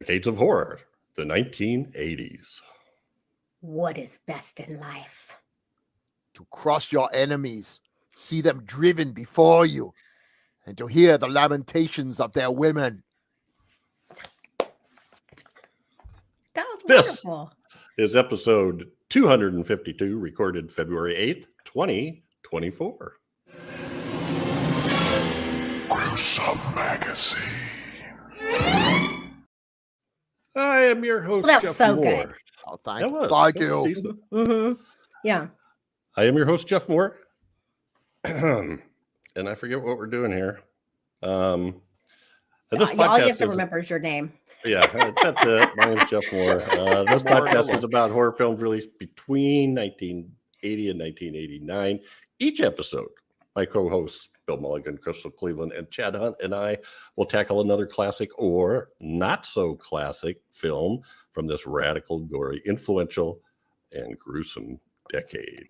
Decades of Horror, the 1980s. What is best in life? To crush your enemies, see them driven before you, and to hear the lamentations of their women. That was This wonderful. is episode 252, recorded February 8th, 2024. Gruesome Magazine. I am your host, Well, that was Jeff so Mohr. good. Oh, That thank was. Thank That was you. decent. Mm-hmm. Yeah. I am your host, Jeff Mohr. And I forget what we're doing here. And this All you podcast have to is, remember is your name. yeah, that's it. My name is Jeff Mohr. This podcast is about horror films released between 1980 and 1989. Each episode, my co-hosts Bill Mulligan, Crystal Cleveland, and Chad Hunt and I will tackle another classic or not so classic film from this radical, gory, influential, and gruesome decade.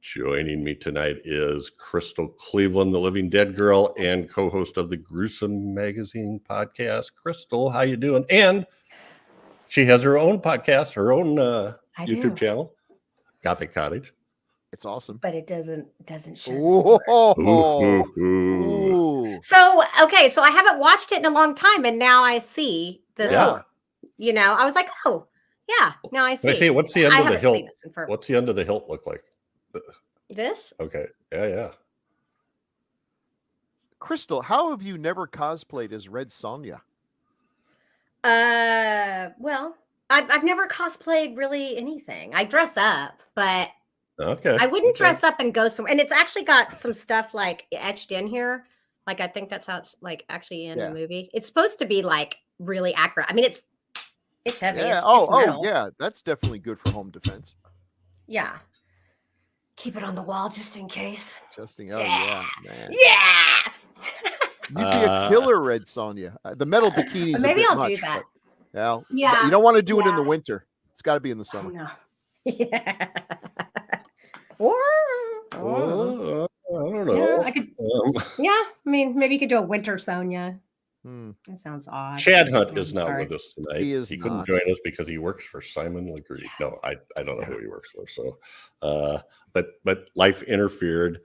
Joining me tonight is Crystal Cleveland, the Living Dead Girl and co-host of the Gruesome Magazine podcast. Crystal, how you doing? And she has her own podcast, her own YouTube channel, Gothic Cottage. It's awesome. But it doesn't show. Ooh. So I haven't watched it in a long time, and now I see this. Yeah. I was like, oh, yeah. Now I see. Let me see. What's the end I of the haven't hilt? seen this in forever. What's the end of the hilt look like? This? Okay. Yeah. Crystal, how have you never cosplayed as Red Sonja? Well, I've never cosplayed really anything. I dress up, but Okay. I wouldn't dress up and go somewhere. And it's actually got some stuff like etched in here. Like I think that's how it's like actually in the movie. It's supposed to be like really accurate. I mean, it's heavy. Yeah. It's Oh, metal. yeah. That's definitely good for home defense. Yeah. Keep it on the wall just in case. Yeah, man. Yeah. You'd be a killer, Red Sonja. The metal bikini's Maybe a bit I'll much, do that. But, well, Yeah. you don't want to do it in the winter. It's got to be in the Oh, summer. no. Yeah. Or I don't know. yeah, I could. Yeah, I mean, maybe you could do a winter Sonia. That sounds odd. Chad Hunt is I'm not sorry. with us tonight. He couldn't not. join us because he works for Simon Legree. No, I don't know who he works for. So, but life interfered.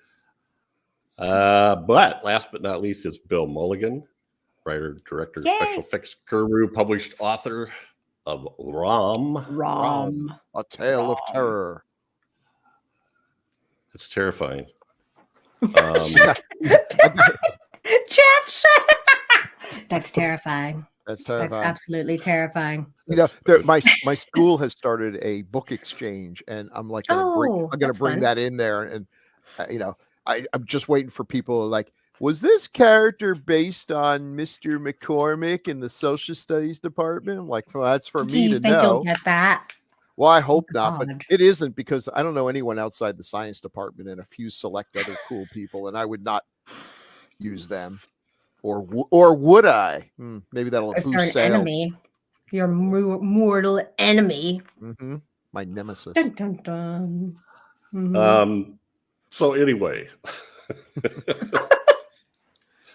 But last but not least is Bill Mulligan, writer, director, Yay. special effects guru, published author of Rom. A Tale of Terror. It's terrifying. Jeff, shut. That's terrifying. That's terrifying. That's absolutely terrifying. My school has started a book exchange, and I'm like, I'm going to bring fun. that in there, and I'm just waiting for people like, was this character based on Mr. McCormick in the social studies department? I'm like, well, that's for Do me you to think know. you'll get that? Well, I hope not, but God. it isn't, because I don't know anyone outside the science department and a few select other cool people, and I would not use them. Or would I? Maybe that'll If you're boost an sales. enemy, your mortal enemy. My nemesis. Dun, dun, dun. Mhm. So anyway,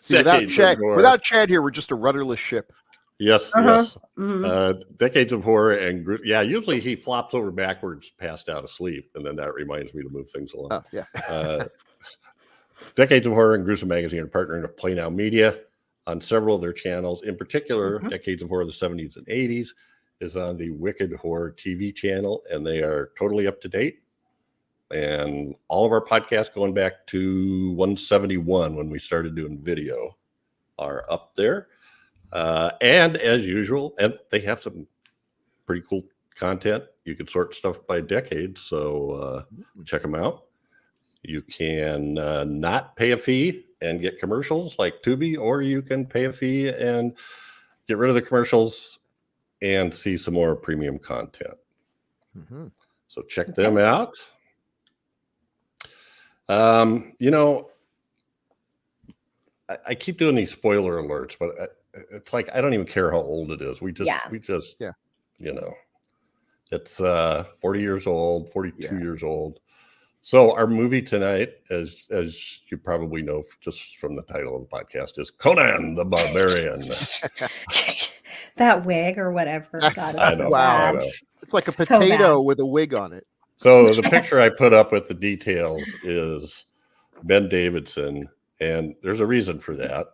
See, without Decades of horror. Chad here, we're just a rudderless ship. yes. Mhm. Decades of Horror and usually he flops over backwards, passed out asleep, and then that reminds me to move things along. Oh, yeah. Decades of Horror and Gruesome Magazine are partnering with Play Now Media on several of their channels. In particular, Decades of Horror of the 70s and 80s is on the Wicked Horror TV channel, and they are totally up to date. And all of our podcasts going back to 171 when we started doing video are up there. And as usual, and they have some pretty cool content. You can sort stuff by decade, so check them out. You can not pay a fee and get commercials like Tubi, or you can pay a fee and get rid of the commercials and see some more premium content. So check them out. I keep doing these spoiler alerts, but it's like I don't even care how old it is. We just it's 40 years old, 42 years old. So our movie tonight, as you probably know just from the title of the podcast, is Conan the Barbarian. That wig or whatever. That's- God, I it's know, so wow. I bad. know. It's like a So potato bad. with a wig on it. So the Yes. picture I put up with the details is Ben Davidson, and there's a reason for that.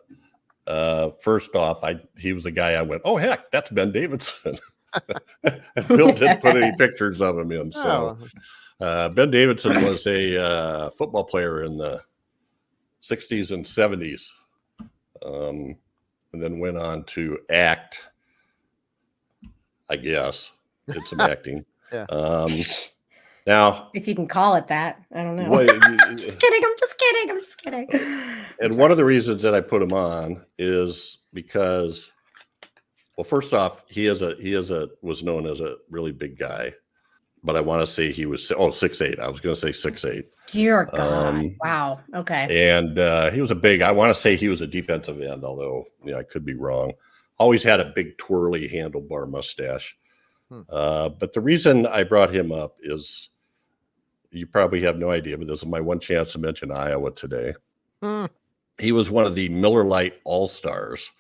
First off, he was the guy I went, oh heck, that's Ben Davidson. And Bill didn't put any pictures of him in. So Ben Davidson was a football player in the 60s and 70s, and then went on to act. I guess did some acting. Yeah. Now, If you can call it that, I don't know. what, I'm just kidding. I'm just kidding. I'm just kidding. and one of the reasons that I put him on is because, well, first off, he was known as a really big guy, but I want to say he was 6'8". I was going to say 6'8". Dear God. Wow. Okay. And he was I want to say he was a defensive end, although I could be wrong. Always had a big twirly handlebar mustache. But the reason I brought him up is, you probably have no idea, but this is my one chance to mention Iowa today. He was one of the Miller Lite All-Stars,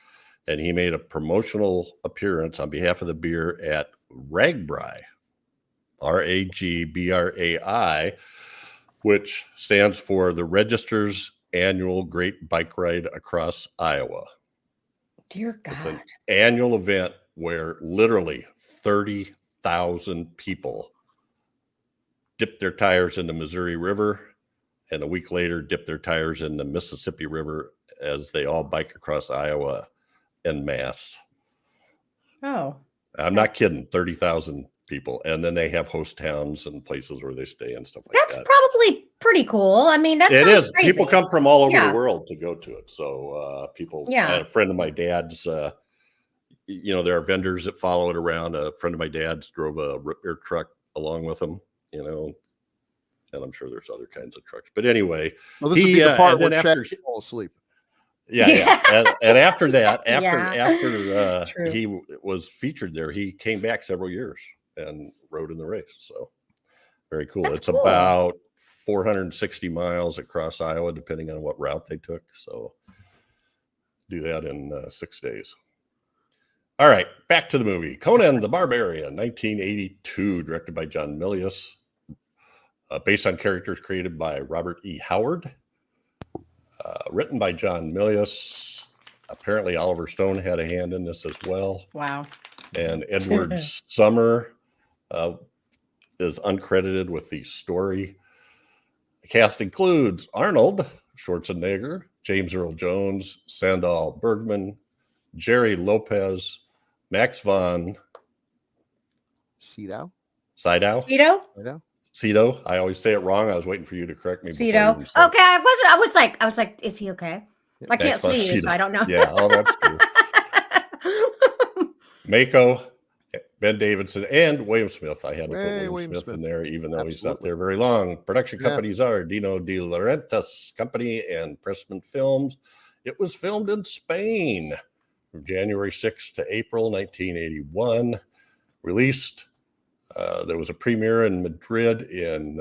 and he made a promotional appearance on behalf of the beer at RAGBRAI, RAGBRAI, which stands for the Register's Annual Great Bike Ride Across Iowa. Dear God. It's an annual event where literally 30,000 people dip their tires in the Missouri River, and a week later dip their tires in the Mississippi River as they all bike across Iowa en masse. Oh. I'm not kidding, 30,000 people. And then they have host towns and places where they stay and stuff like That's that. probably pretty cool. I mean, that It sounds is. crazy. People come from all over Yeah. the world to go to it. So people, Yeah. I had a friend of my dad's, there are vendors that follow it around. A friend of my dad's drove a root beer truck along with him, and I'm sure there's other kinds of trucks. But anyway, Well, this would be the part and then where after Chad fall asleep. Yeah. And after that, Yeah. after True. he was featured there, he came back several years and rode in the race. So very cool. That's It's cool. about 460 miles across Iowa, depending on what route they took. So do that in 6 days. All right, back to the movie. Conan the Barbarian, 1982, directed by John Milius, based on characters created by Robert E. Howard. Written by John Milius. Apparently Oliver Stone had a hand in this as well. Wow. And Edward Summer is uncredited with the story. The cast includes Arnold Schwarzenegger, James Earl Jones, Sandal Bergman, Jerry Lopez, Max von Sydow. Sydow. Cheeto? Cito. I always say it wrong. I was waiting for you to correct me. Cheeto. Okay. I was like, is he okay? I can't see you, so I don't know. Yeah. Oh, that's true. Mako, Ben Davidson, and William Smith. I had to put William Smith in there, even though he's not there very long. Production companies are Dino De Laurentiis Company and Pressman Films. It was filmed in Spain from January 6th to April 1981. Released, there was a premiere in Madrid in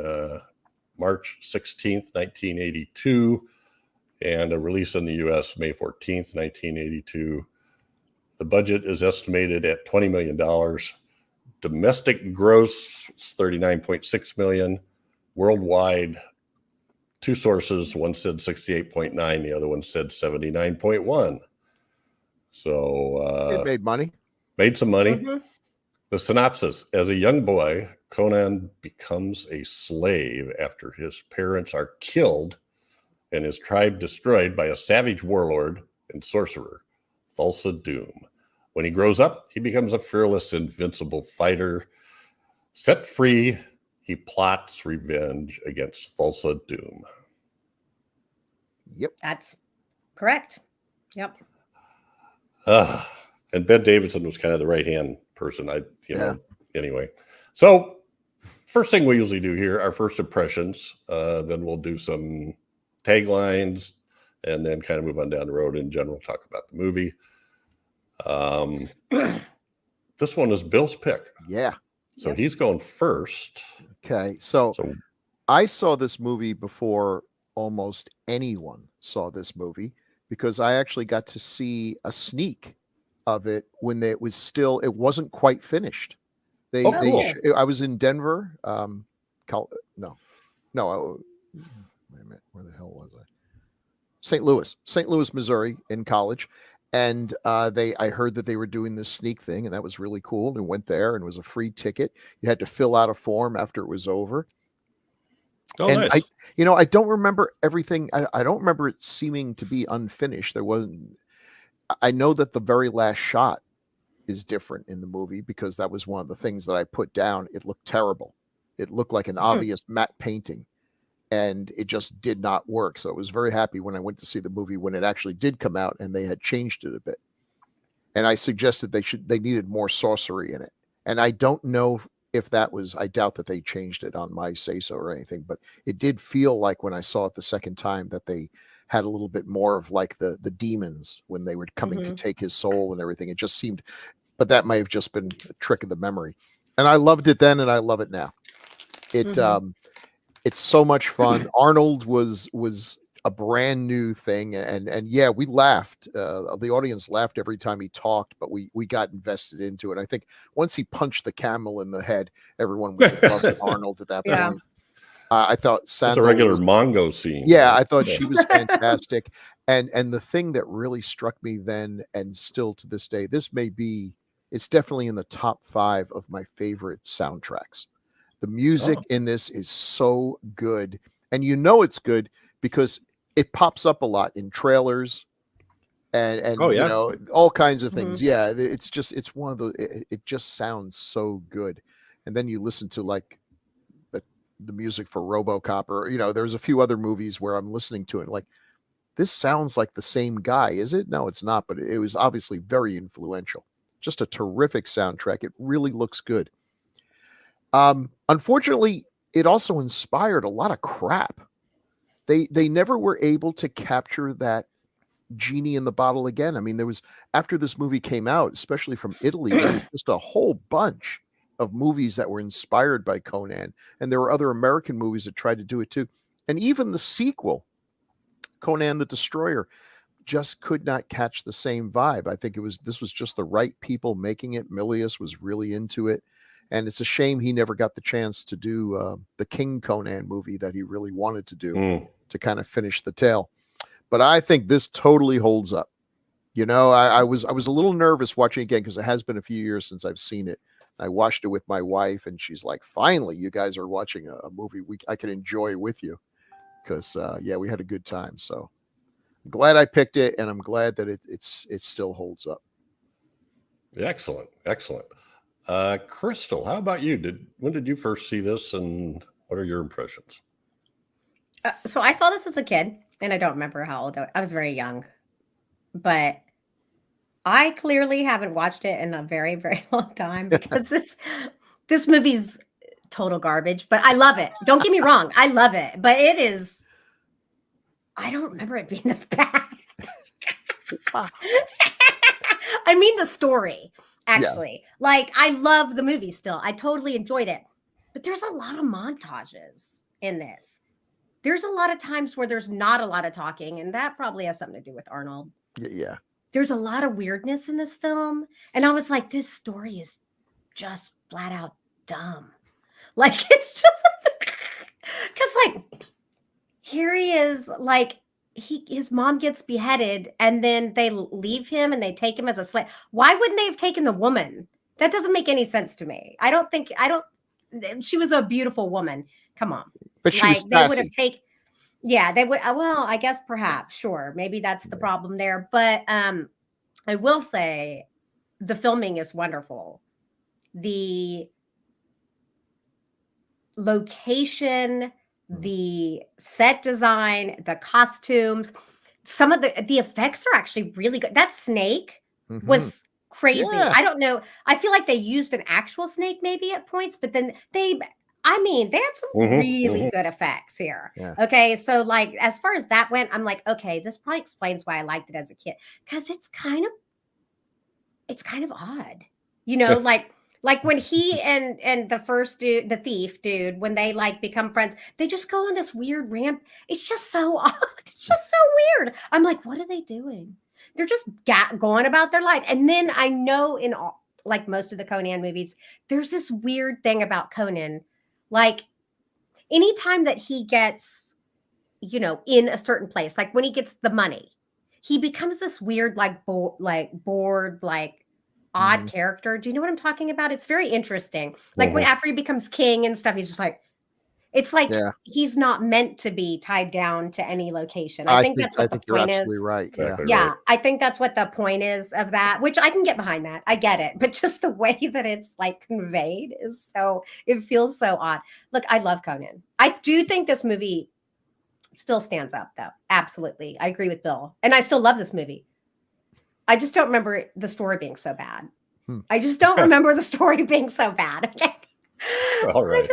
March 16th, 1982, and a release in the U.S. May 14th, 1982. The budget is estimated at $20 million. Domestic gross $39.6 million. Worldwide, two sources. One said 68.9, the other one said 79.1. So It made money. Made some money. Mm-hmm. The synopsis: as a young boy, Conan becomes a slave after his parents are killed and his tribe destroyed by a savage warlord and sorcerer, Thulsa Doom. When he grows up, he becomes a fearless, invincible fighter. Set free, he plots revenge against Thulsa Doom. Yep. That's correct. Yep. And Ben Davidson was kind of the right-hand person. Anyway. So first thing we usually do here, our first impressions. Then we'll do some taglines and then kind of move on down the road in general, talk about the movie. This one is Bill's pick. Yeah. So he's going first. Okay. So I saw this movie before almost anyone saw this movie because I actually got to see a sneak of it when it wasn't quite finished. Cool. I was in Denver. Wait a minute, where the hell was I? St. Louis, Missouri, in college. And I heard that they were doing this sneak thing, and that was really cool. And went there, and it was a free ticket. You had to fill out a form after it was over. Oh, And nice. I don't remember everything. I don't remember it seeming to be unfinished. I know that the very last shot is different in the movie because that was one of the things that I put down. It looked terrible. It looked like an obvious matte painting, and it just did not work. So I was very happy when I went to see the movie when it actually did come out and they had changed it a bit. And I suggested they needed more sorcery in it. And I don't know if I doubt that they changed it on my say-so or anything, but it did feel like when I saw it the second time that they had a little bit more of like the demons when they were coming to take his soul and everything. It just seemed, but that might have just been a trick of the memory. And I loved it then and I love it now. It's so much fun. Arnold was a brand new thing, and yeah, we laughed. The audience laughed every time he talked, but we got invested into it. I think once he punched the camel in the head, everyone was in love with Arnold at that point. I thought It's a regular Mongo scene. Yeah, I thought she was fantastic. And the thing that really struck me then, and still to this day, it's definitely in the top 5 of my favorite soundtracks. The music in this is so good. And it's good because it pops up a lot in trailers and all kinds of things. Yeah, it's one of those, it just sounds so good. And then you listen to like the music for RoboCop, or there's a few other movies where I'm listening to it like, this sounds like the same guy, is it? No, it's not, but it was obviously very influential. Just a terrific soundtrack. It really looks good. Unfortunately, it also inspired a lot of crap. They never were able to capture that genie in the bottle again. I mean, after this movie came out, especially from Italy, there was just a whole bunch of movies that were inspired by Conan, and there were other American movies that tried to do it too. And even the sequel, Conan the Destroyer, just could not catch the same vibe. I think this was just the right people making it. Milius was really into it. And it's a shame he never got the chance to do the King Conan movie that he really wanted to do to kind of finish the tale. But I think this totally holds up. I was a little nervous watching it again because it has been a few years since I've seen it. I watched it with my wife, and she's like, "Finally, you guys are watching a movie I can enjoy with you." Because we had a good time. So I'm glad I picked it, and I'm glad that it still holds up. Excellent. Crystal, how about you? When did you first see this, and what are your impressions? So I saw this as a kid, and I don't remember how old I was. Very young, but I clearly haven't watched it in a very, very long time because this movie's total garbage. But I love it. Don't get me wrong, I love it, but it is. I don't remember it being this bad. I mean, the story. Actually, like, I love the movie still. I totally enjoyed it. But there's a lot of montages in this. There's a lot of times where there's not a lot of talking, and that probably has something to do with Arnold. Yeah. There's a lot of weirdness in this film. And I was like, this story is just flat out dumb. Like, it's just because, like, here he is, like, his mom gets beheaded, and then they leave him and they take him as a slave. Why wouldn't they have taken the woman? That doesn't make any sense to me. She was a beautiful woman. Come on. But she was they would have taken. Yeah, they would. Well, I guess perhaps, sure. Maybe that's the problem there. But I will say the filming is wonderful. The location, the set design, the costumes, some of the effects are actually really good. That snake was crazy. Yeah. I don't know. I feel like they used an actual snake maybe at points, but then they had some really good effects here. Yeah. Okay. So like, as far as that went, I'm like, okay, this probably explains why I liked it as a kid. Because it's kind of odd, like when he and the first dude, the thief dude, when they like become friends, they just go on this weird ramp. It's just so odd. It's just so weird. I'm like, what are they doing? they're just going about their life. And then I know in all, like most of the Conan movies, there's this weird thing about Conan. Like anytime that he gets, in a certain place, like when he gets the money, he becomes this weird, like bored, like odd character. Do you know what I'm talking about? It's very interesting. Like when after he becomes king and stuff, he's just like, it's like he's not meant to be tied down to any location. I think that's what the point is. Right. Exactly Yeah, right. I think that's what the point is of that, which I can get behind that. I get it. But just the way that it's like conveyed it feels so odd. Look, I love Conan. I do think this movie still stands up, though. Absolutely. I agree with Bill. And I still love this movie. I just don't remember the story being so bad. I just don't remember the story being so bad. Okay. All right.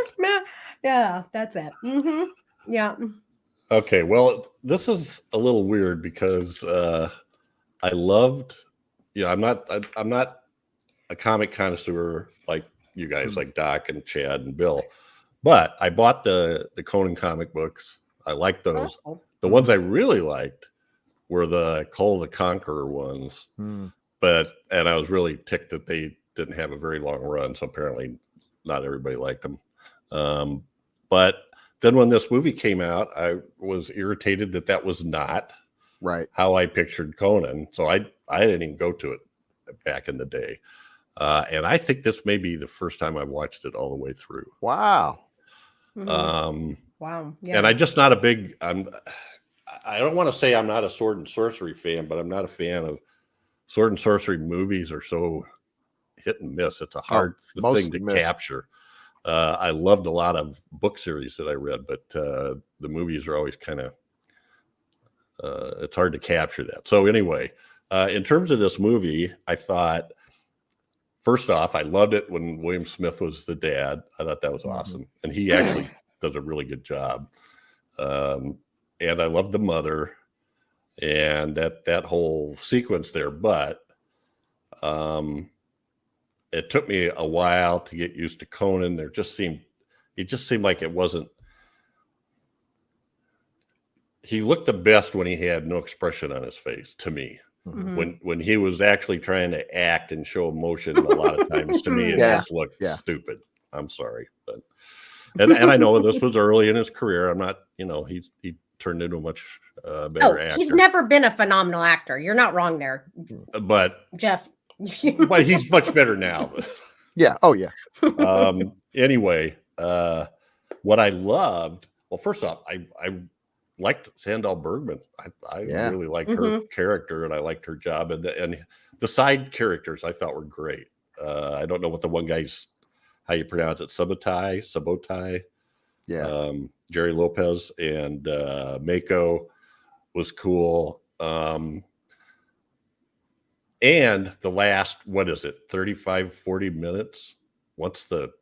Yeah, that's it. Yeah. Okay. Well, this is a little weird because I loved, I'm not a comic connoisseur like you guys, like Doc and Chad and Bill, but I bought the Conan comic books. I liked those. Oh. The ones I really liked were the Cole the Conqueror ones, and I was really ticked that they didn't have a very long run. So apparently not everybody liked them. But then when this movie came out, I was irritated that was not how I pictured Conan. So I didn't even go to it back in the day. And I think this may be the first time I've watched it all the way through. Wow. Wow. Yeah. And I'm just not a big, I don't want to say I'm not a sword and sorcery fan, but I'm not a fan of sword and sorcery movies are so hit and miss. It's a hard thing to capture. I loved a lot of book series that I read, but the movies are always kind of, it's hard to capture that. So anyway, in terms of this movie, I thought, first off, I loved it when William Smith was the dad. I thought that was awesome. And he actually does a really good job. And I loved the mother and that whole sequence there. But it took me a while to get used to Conan. It just seemed like it wasn't. He looked the best when he had no expression on his face to me. When he was actually trying to act and show emotion, a lot of times to me it just looked stupid. I'm sorry, but and I know this was early in his career. I'm not, he turned into a much better actor. He's never been a phenomenal actor. You're not wrong there, but Jeff. But he's much better now. Yeah. Oh yeah. Anyway, what I loved, well, first off, I liked Sandahl Bergman. I really liked her character, and I liked her job, and the side characters I thought were great. I don't know what the one guy's, how you pronounce it, Sabotai. Yeah. Jerry Lopez and Mako was cool. And the last, 35, 40 minutes, once the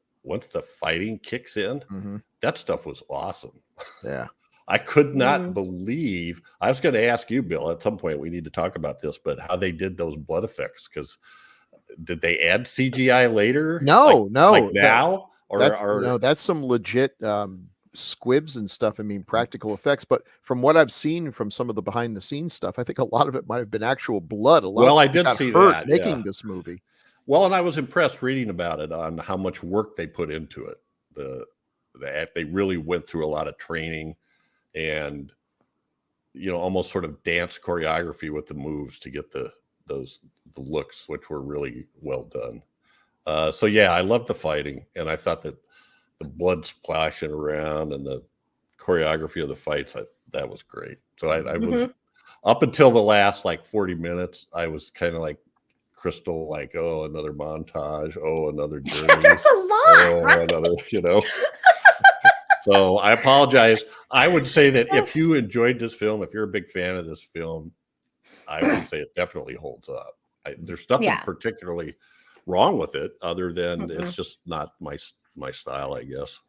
fighting kicks in, that stuff was awesome. Yeah. I could not believe, I was going to ask you, Bill, at some point we need to talk about this, but how they did those blood effects, because did they add CGI later? No. Like now? No, that's some legit squibs and stuff. I mean, practical effects. But from what I've seen from some of the behind the scenes stuff, I think a lot of it might have been actual blood. I did see that making this movie. Well, and I was impressed reading about it on how much work they put into it. They really went through a lot of training and almost sort of dance choreography with the moves to get the looks, which were really well done. So yeah, I loved the fighting, and I thought that the blood splashing around and the choreography of the fights, that was great. So I was up until the last 40 minutes, I was kind of like Crystal, like, oh, another montage, oh, another journey. That's a lot, right? Another, So I apologize. I would say that if you enjoyed this film, if you're a big fan of this film, I would say it definitely holds up. There's nothing particularly wrong with it other than it's just not my style, I guess.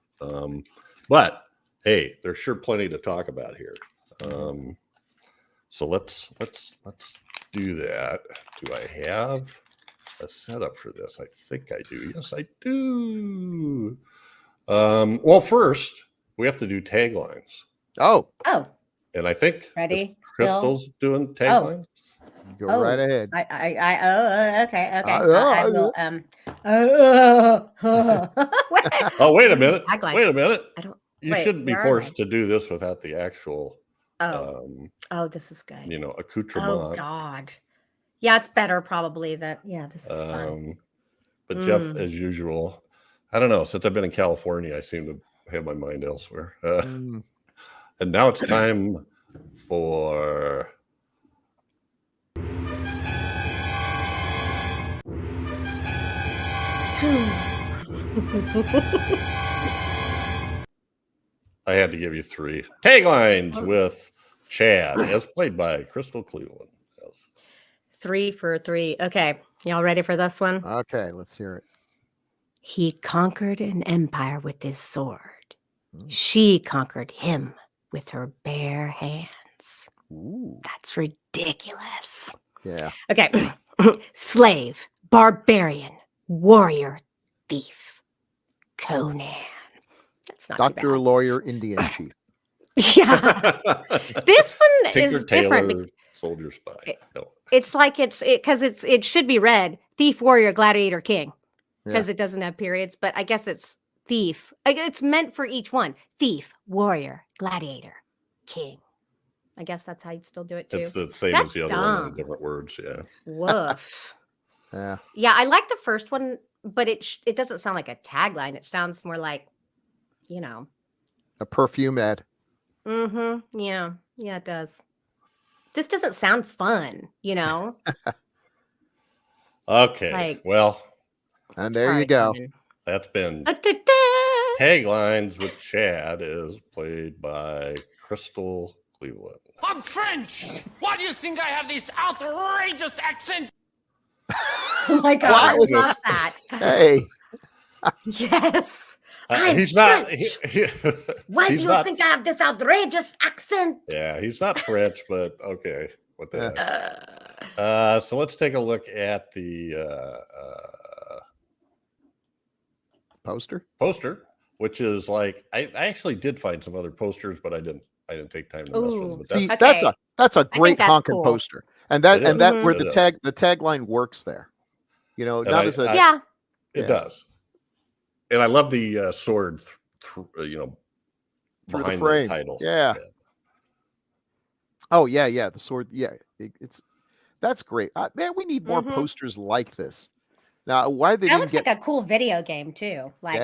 But hey, there's sure plenty to talk about here. So let's do that. Do I have a setup for this? I think I do. Yes, I do. Well, first we have to do taglines. Oh. And I think ready? Crystal's doing taglines. Go right ahead. Okay. I will. Oh, wait a minute. Tagline. Wait a minute. I don't. You wait, shouldn't be where are forced they? to do this without the actual, This is good. accoutrement. Oh God. Yeah, it's better probably that. Yeah, this is fun. But Jeff, as usual, I don't know. Since I've been in California, I seem to have my mind elsewhere. And now it's time for. I had to give you 3 taglines with Chad, as played by Crystal Cleveland. 3 for 3. Okay, y'all ready for this one? Okay, let's hear it. He conquered an empire with his sword. She conquered him with her bare hands. Ooh. That's ridiculous. Yeah. Okay. Slave, barbarian, warrior, thief. Conan. That's not Doctor, too bad. lawyer, Indian chief. Yeah. This one Tinker, is different. Tailor, soldier, spy. No. It's like it should be read thief, warrior, gladiator, king, because it doesn't have periods. But I guess it's thief. It's meant for each one. Thief, warrior, gladiator, king. I guess that's how you'd still do it too. It's the same That's as the other one dumb. in different words. Yeah. Woof. Yeah. Yeah, I like the first one, but it doesn't sound like a tagline. It sounds more like, A perfume ad. Mm-hmm. Yeah. Yeah, it does. This doesn't sound fun, Okay. Well, and there you go. that's been Taglines with Chad, is played by Crystal Cleveland. I'm French. Why do you think I have this outrageous accent? Oh my God, I love that. Hey. Yes. He's not. Why do you think I have this outrageous accent? Yeah, he's not French, but okay. What the heck? So let's take a look at the poster, which is like I actually did find some other posters, but I didn't take time to mess with them. But see, that's a great honking poster, and that where the tagline works there. It does. And I love the sword, through behind the frame. The title. Yeah. Oh yeah, the sword. Yeah, that's great. Man, we need more posters like this. Now, why they that didn't looks get like a cool video game too? Like,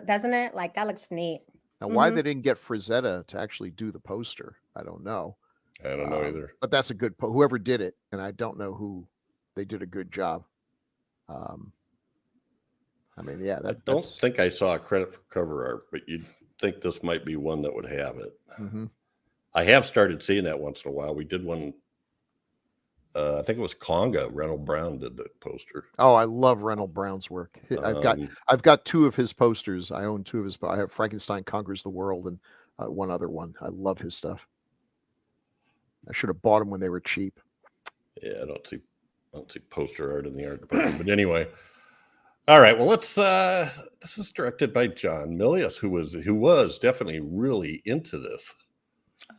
doesn't it? Like that looks neat. Now, why they didn't get Frazetta to actually do the poster, I don't know. I don't know either. But that's a good whoever did it, and I don't know who. They did a good job. I mean, yeah. I don't think I saw a credit for cover art, but you'd think this might be one that would have it. Mm-hmm. I have started seeing that once in a while. We did one. I think it was Conga. Reynold Brown did the poster. Oh, I love Reynold Brown's work. I've got 2 of his posters. I own 2 of his. I have Frankenstein Conquers the World and one other one. I love his stuff. I should have bought them when they were cheap. Yeah, I don't see poster art in the art department. But anyway, all right. Well, let's. This is directed by John Milius, who was definitely really into this.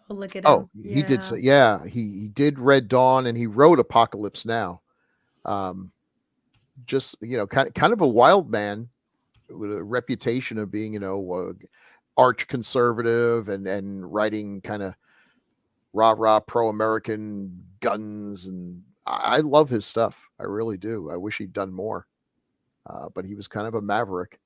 Oh, look at him. Oh, he did. Yeah, he did Red Dawn, and he wrote Apocalypse Now. Just kind of a wild man with a reputation of being arch conservative and writing kind of rah pro-American guns, and I love his stuff. I really do. I wish he'd done more, but he was kind of a maverick.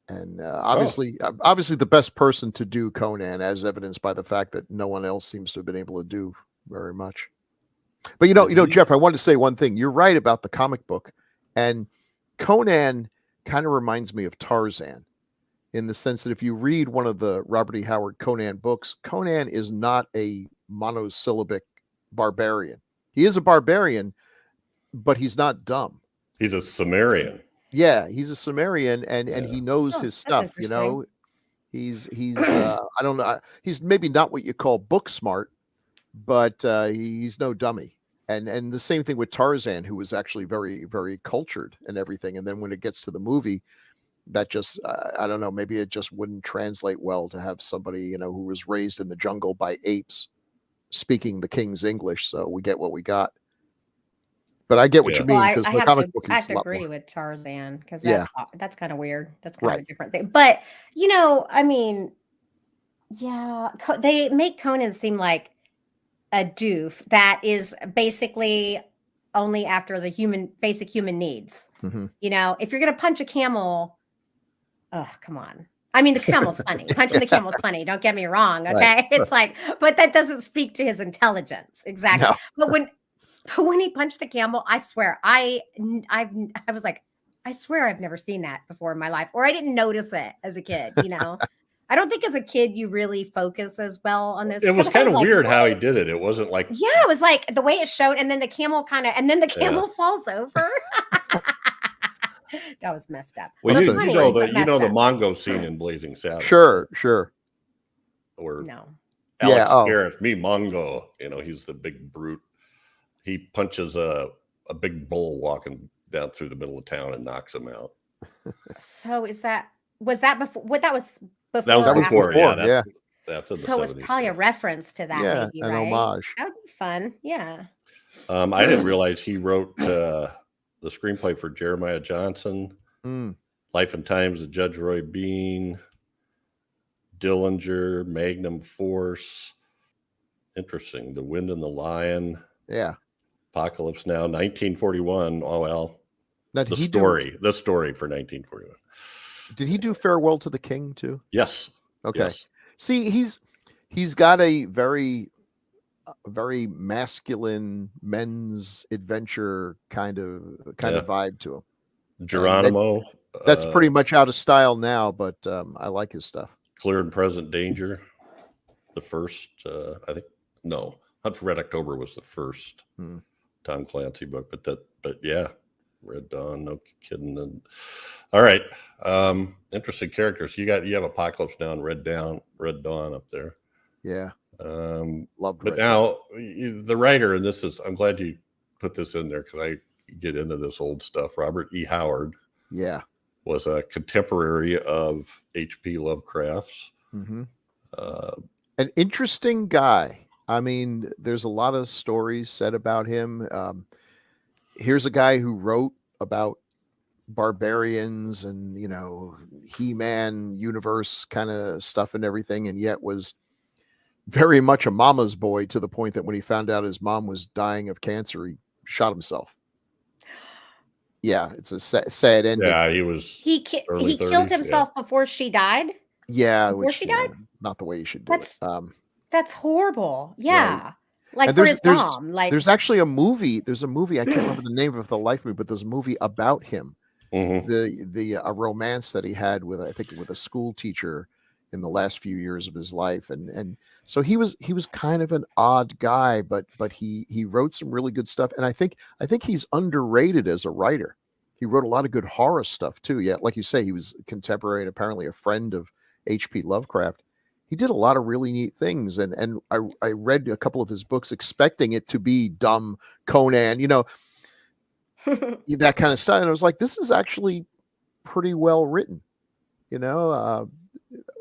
And obviously the best person to do Conan, as evidenced by the fact that no one else seems to have been able to do very much. But Jeff, I wanted to say one thing. You're right about the comic book, and Conan kind of reminds me of Tarzan, in the sense that if you read one of the Robert E. Howard Conan books, Conan is not a monosyllabic barbarian. He is a barbarian, but he's not dumb. He's a Sumerian. Yeah, he's a Sumerian, and he knows his stuff. He's I don't know. He's maybe not what you call book smart, but he's no dummy. And the same thing with Tarzan, who was actually very, very cultured and everything. And then when it gets to the movie, that just I don't know. Maybe it just wouldn't translate well to have somebody who was raised in the jungle by apes speaking the king's English. So we get what we got. but I get what Yeah. you mean Well, because I the have comic to book I is have a to lot agree more. with Tarzan because Yeah. that's kind of weird. That's kind of Right. a different thing. But I mean, yeah, they make Conan seem like a doof that is basically only after the basic human needs. Mm-hmm. If you're gonna punch a camel, oh come on. I mean, the camel's funny. Punching the camel's funny. Don't get me wrong. Right. Okay, it's like, but that doesn't speak to his intelligence exactly. No. But when he punched the camel, I swear, I was like, I swear I've never seen that before in my life, or I didn't notice it as a kid. I don't think as a kid you really focus as well on this. It was 'cause I kind of like, weird how he "What?" did it. It wasn't like, Yeah, it was like the way it showed, and then the camel falls over. That was messed up. well, That's you, funny. you know But the messed up. Mongo scene in Blazing Saddles. Sure. Where No. Alex Yeah, oh. Garrett, me Mongo, he's the big brute. He punches a big bull walking down through the middle of town and knocks him out. So was that before? What that was before? That was That was before, before, yeah. That's in the So it was 70s. probably a reference to that, Yeah, maybe, an right? homage. That would be fun. Yeah. I didn't realize he wrote the screenplay for Jeremiah Johnson, Mm. Life and Times of Judge Roy Bean, Dillinger, Magnum Force. Interesting. The Wind and the Lion, Yeah. Apocalypse Now, 1941. Oh, well. Now, The story for 1941. Did he do Farewell to the King too? Yes. Okay. Yes. See, he's got a very masculine men's adventure kind of vibe to him. Geronimo. That's pretty much out of style now, but I like his stuff. Clear and Present Danger. The first, I think, no, Hunt for Red October was the first Tom Clancy book, but yeah, Red Dawn, no kidding. And all right, interesting characters. You have Apocalypse Now and Red Dawn up there. Yeah, loved. But now the writer, and I'm glad you put this in there because I get into this old stuff. Robert E. Howard, was a contemporary of H.P. Lovecraft's. Mm-hmm. An interesting guy. I mean, there's a lot of stories said about him. Here's a guy who wrote about barbarians and He-Man universe kind of stuff and everything, and yet was very much a mama's boy to the point that when he found out his mom was dying of cancer, he shot himself. Yeah, it's a sad ending. Yeah, he killed himself before she died. Yeah, before she died. Not the way you should do it. That's horrible. Yeah. Right. Like for his mom. Like there's actually a movie. There's a movie. I can't remember the name of the life movie, but there's a movie about him. Mm-hmm. A romance that he had with a school teacher in the last few years of his life, and so he was kind of an odd guy, but he wrote some really good stuff, and I think he's underrated as a writer. He wrote a lot of good horror stuff too. Yeah, like you say, he was contemporary and apparently a friend of H.P. Lovecraft. He did a lot of really neat things, and I read a couple of his books expecting it to be dumb Conan, that kind of stuff, and I was like, this is actually pretty well written,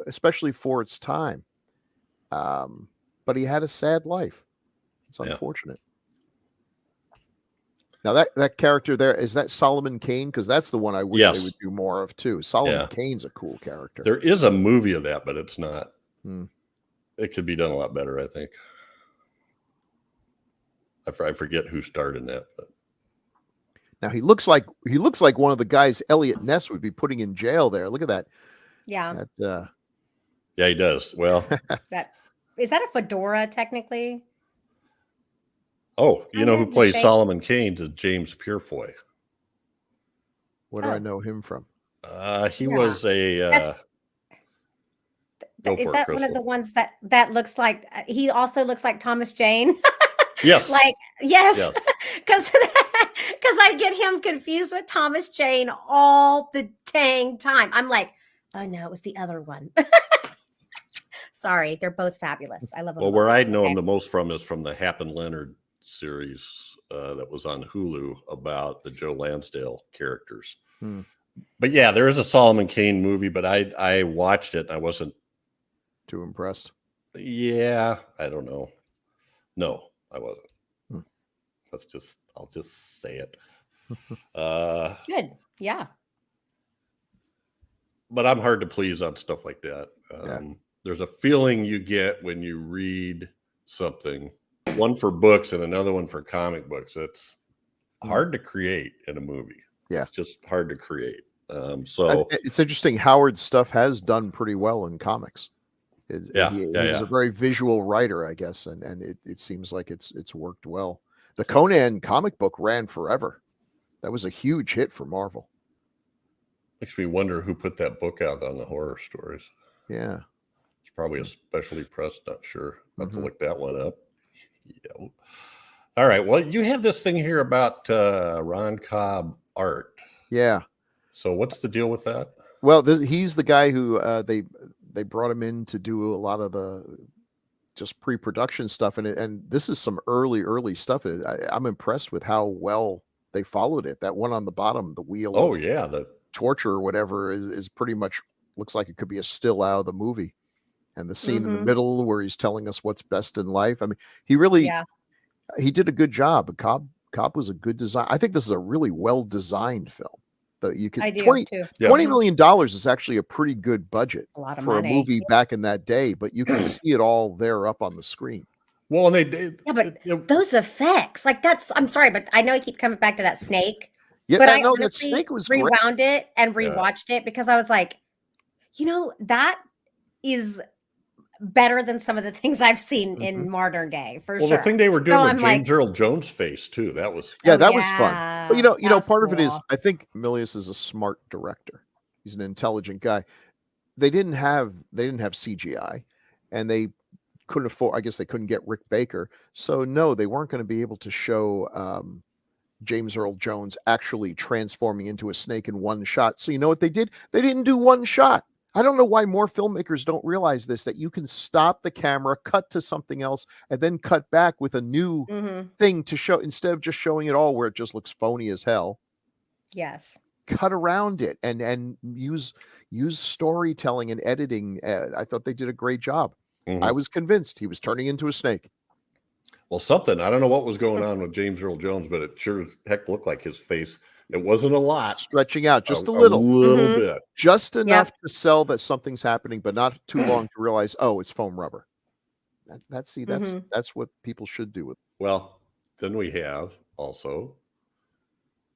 especially for its time. But he had a sad life. It's unfortunate. Now that character there, is that Solomon Kane? Because that's the one I wish they would do more of too. Solomon Kane's a cool character. There is a movie of that, but it's not. It could be done a lot better, I think. I forget who starred in that, but now he looks like one of the guys Elliot Ness would be putting in jail there. Look at that. Yeah. Yeah, he does. Well, is that a fedora technically? Oh, you know who plays Solomon Kane is James Purefoy. What do I know him from? He was a. Is that one of the ones that looks like? He also looks like Thomas Jane. Yes. Yes. Because I get him confused with Thomas Jane all the dang time. I'm like, oh no, it was the other one. Sorry, they're both fabulous. I love them. Well, where I know him the most from is from the Hap and Leonard series that was on Hulu about the Joe Lansdale characters. But yeah, there is a Solomon Kane movie, but I watched it and I wasn't too impressed. Yeah, I don't know. No, I wasn't. I'll just say it. Good. Yeah. But I'm hard to please on stuff like that. There's a feeling you get when you read something, one for books and another one for comic books. It's hard to create in a movie. Yeah. It's just hard to create. So it's interesting. Howard's stuff has done pretty well in comics. He was a very visual writer, I guess, and it seems like it's worked well. The Conan comic book ran forever. That was a huge hit for Marvel. Makes me wonder who put that book out on the horror stories. Yeah. It's probably a specialty press, not sure. I'll have to look that one up. Yeah. All right. Well, you have this thing here about Ron Cobb art. Yeah. So what's the deal with that? Well, he's the guy who they brought him in to do a lot of the just pre-production stuff, and this is some early stuff. I'm impressed with how well they followed it. That one on the bottom, the wheel. Oh yeah, the torture or whatever is pretty much looks like it could be a still out of the movie. And the scene in the middle where he's telling us what's best in life. I mean, he really he did a good job. Cobb was a good design. I think this is a really well designed film. That you could $20 million is actually a pretty good budget for a movie back in that day, but you can see it all there up on the screen. Well, and they did. Yeah, but those effects, like I'm sorry, but I know I keep coming back to that snake. Yeah, but I know that snake was rewound it and rewatched it because I was like, that is better than some of the things I've seen in modern day, for sure. Well, the thing they were doing with James Earl Jones' face too, that was was fun. But part of it is I think Milius is a smart director. He's an intelligent guy. They didn't have CGI, and they couldn't afford. I guess they couldn't get Rick Baker, so no, they weren't going to be able to show James Earl Jones actually transforming into a snake in one shot. So you know what they did? They didn't do one shot. I don't know why more filmmakers don't realize this, that you can stop the camera, cut to something else, and then cut back with a new thing to show, instead of just showing it all where it just looks phony as hell. Yes. Cut around it and use storytelling and editing. I thought they did a great job. I was convinced he was turning into a snake. Well, something. I don't know what was going on with James Earl Jones, but it sure as heck looked like his face. It wasn't a lot. Stretching out just a little bit. Just enough to sell that something's happening, but not too long to realize, oh, it's foam rubber. That's what people should do with it. Well, then we have also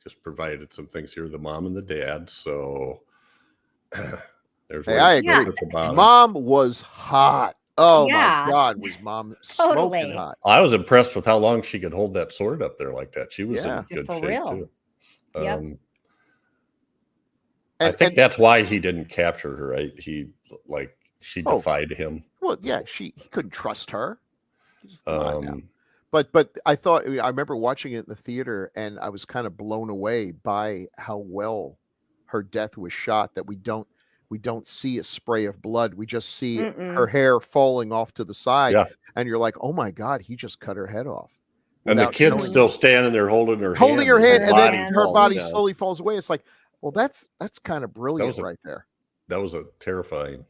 just provided some things here, the mom and the dad. So there's I agree. Mom was hot. Oh my God, was mom smoking hot. I was impressed with how long she could hold that sword up there like that. She was in good shape too. I think that's why he didn't capture her, right? She defied him. Well, yeah, he couldn't trust her. But I remember watching it in the theater, and I was kind of blown away by how well her death was shot, that we don't see a spray of blood. We just see her hair falling off to the side. Yeah. And you're like, oh my God, he just cut her head off. And the kid's still standing there holding her hand, and then her body slowly falls away. It's like, well, that's kind of brilliant right there. That was a terrifying.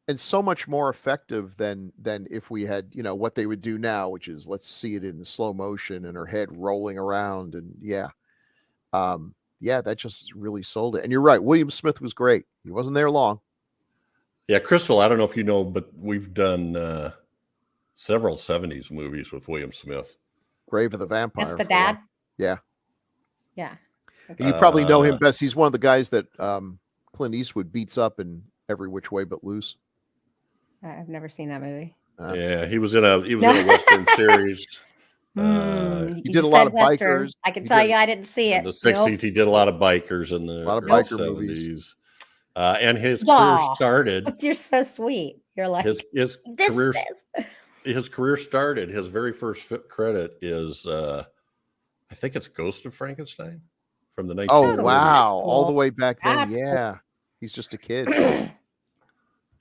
And so much more effective than if we had, what they would do now, which is let's see it in slow motion and her head rolling around. And that just really sold it. And you're right. William Smith was great. He wasn't there long. Yeah. Crystal, I don't know if you know, but we've done several 70s movies with William Smith. Grave of the Vampire. That's the dad? Yeah. Yeah. Okay. You probably know him best. He's one of the guys that Clint Eastwood beats up in Every Which Way But Loose. I've never seen that movie. Yeah, he was in a Western series. He did a lot of bikers. I can tell you, I didn't see it. In the 60s, he did a lot of bikers in the biker 70s. movies. And his career started. You're so sweet. You're like his career started. His very first credit is, I think it's Ghost of Frankenstein from the 1940s. Oh wow! All the way back then. Cool. He's just a kid.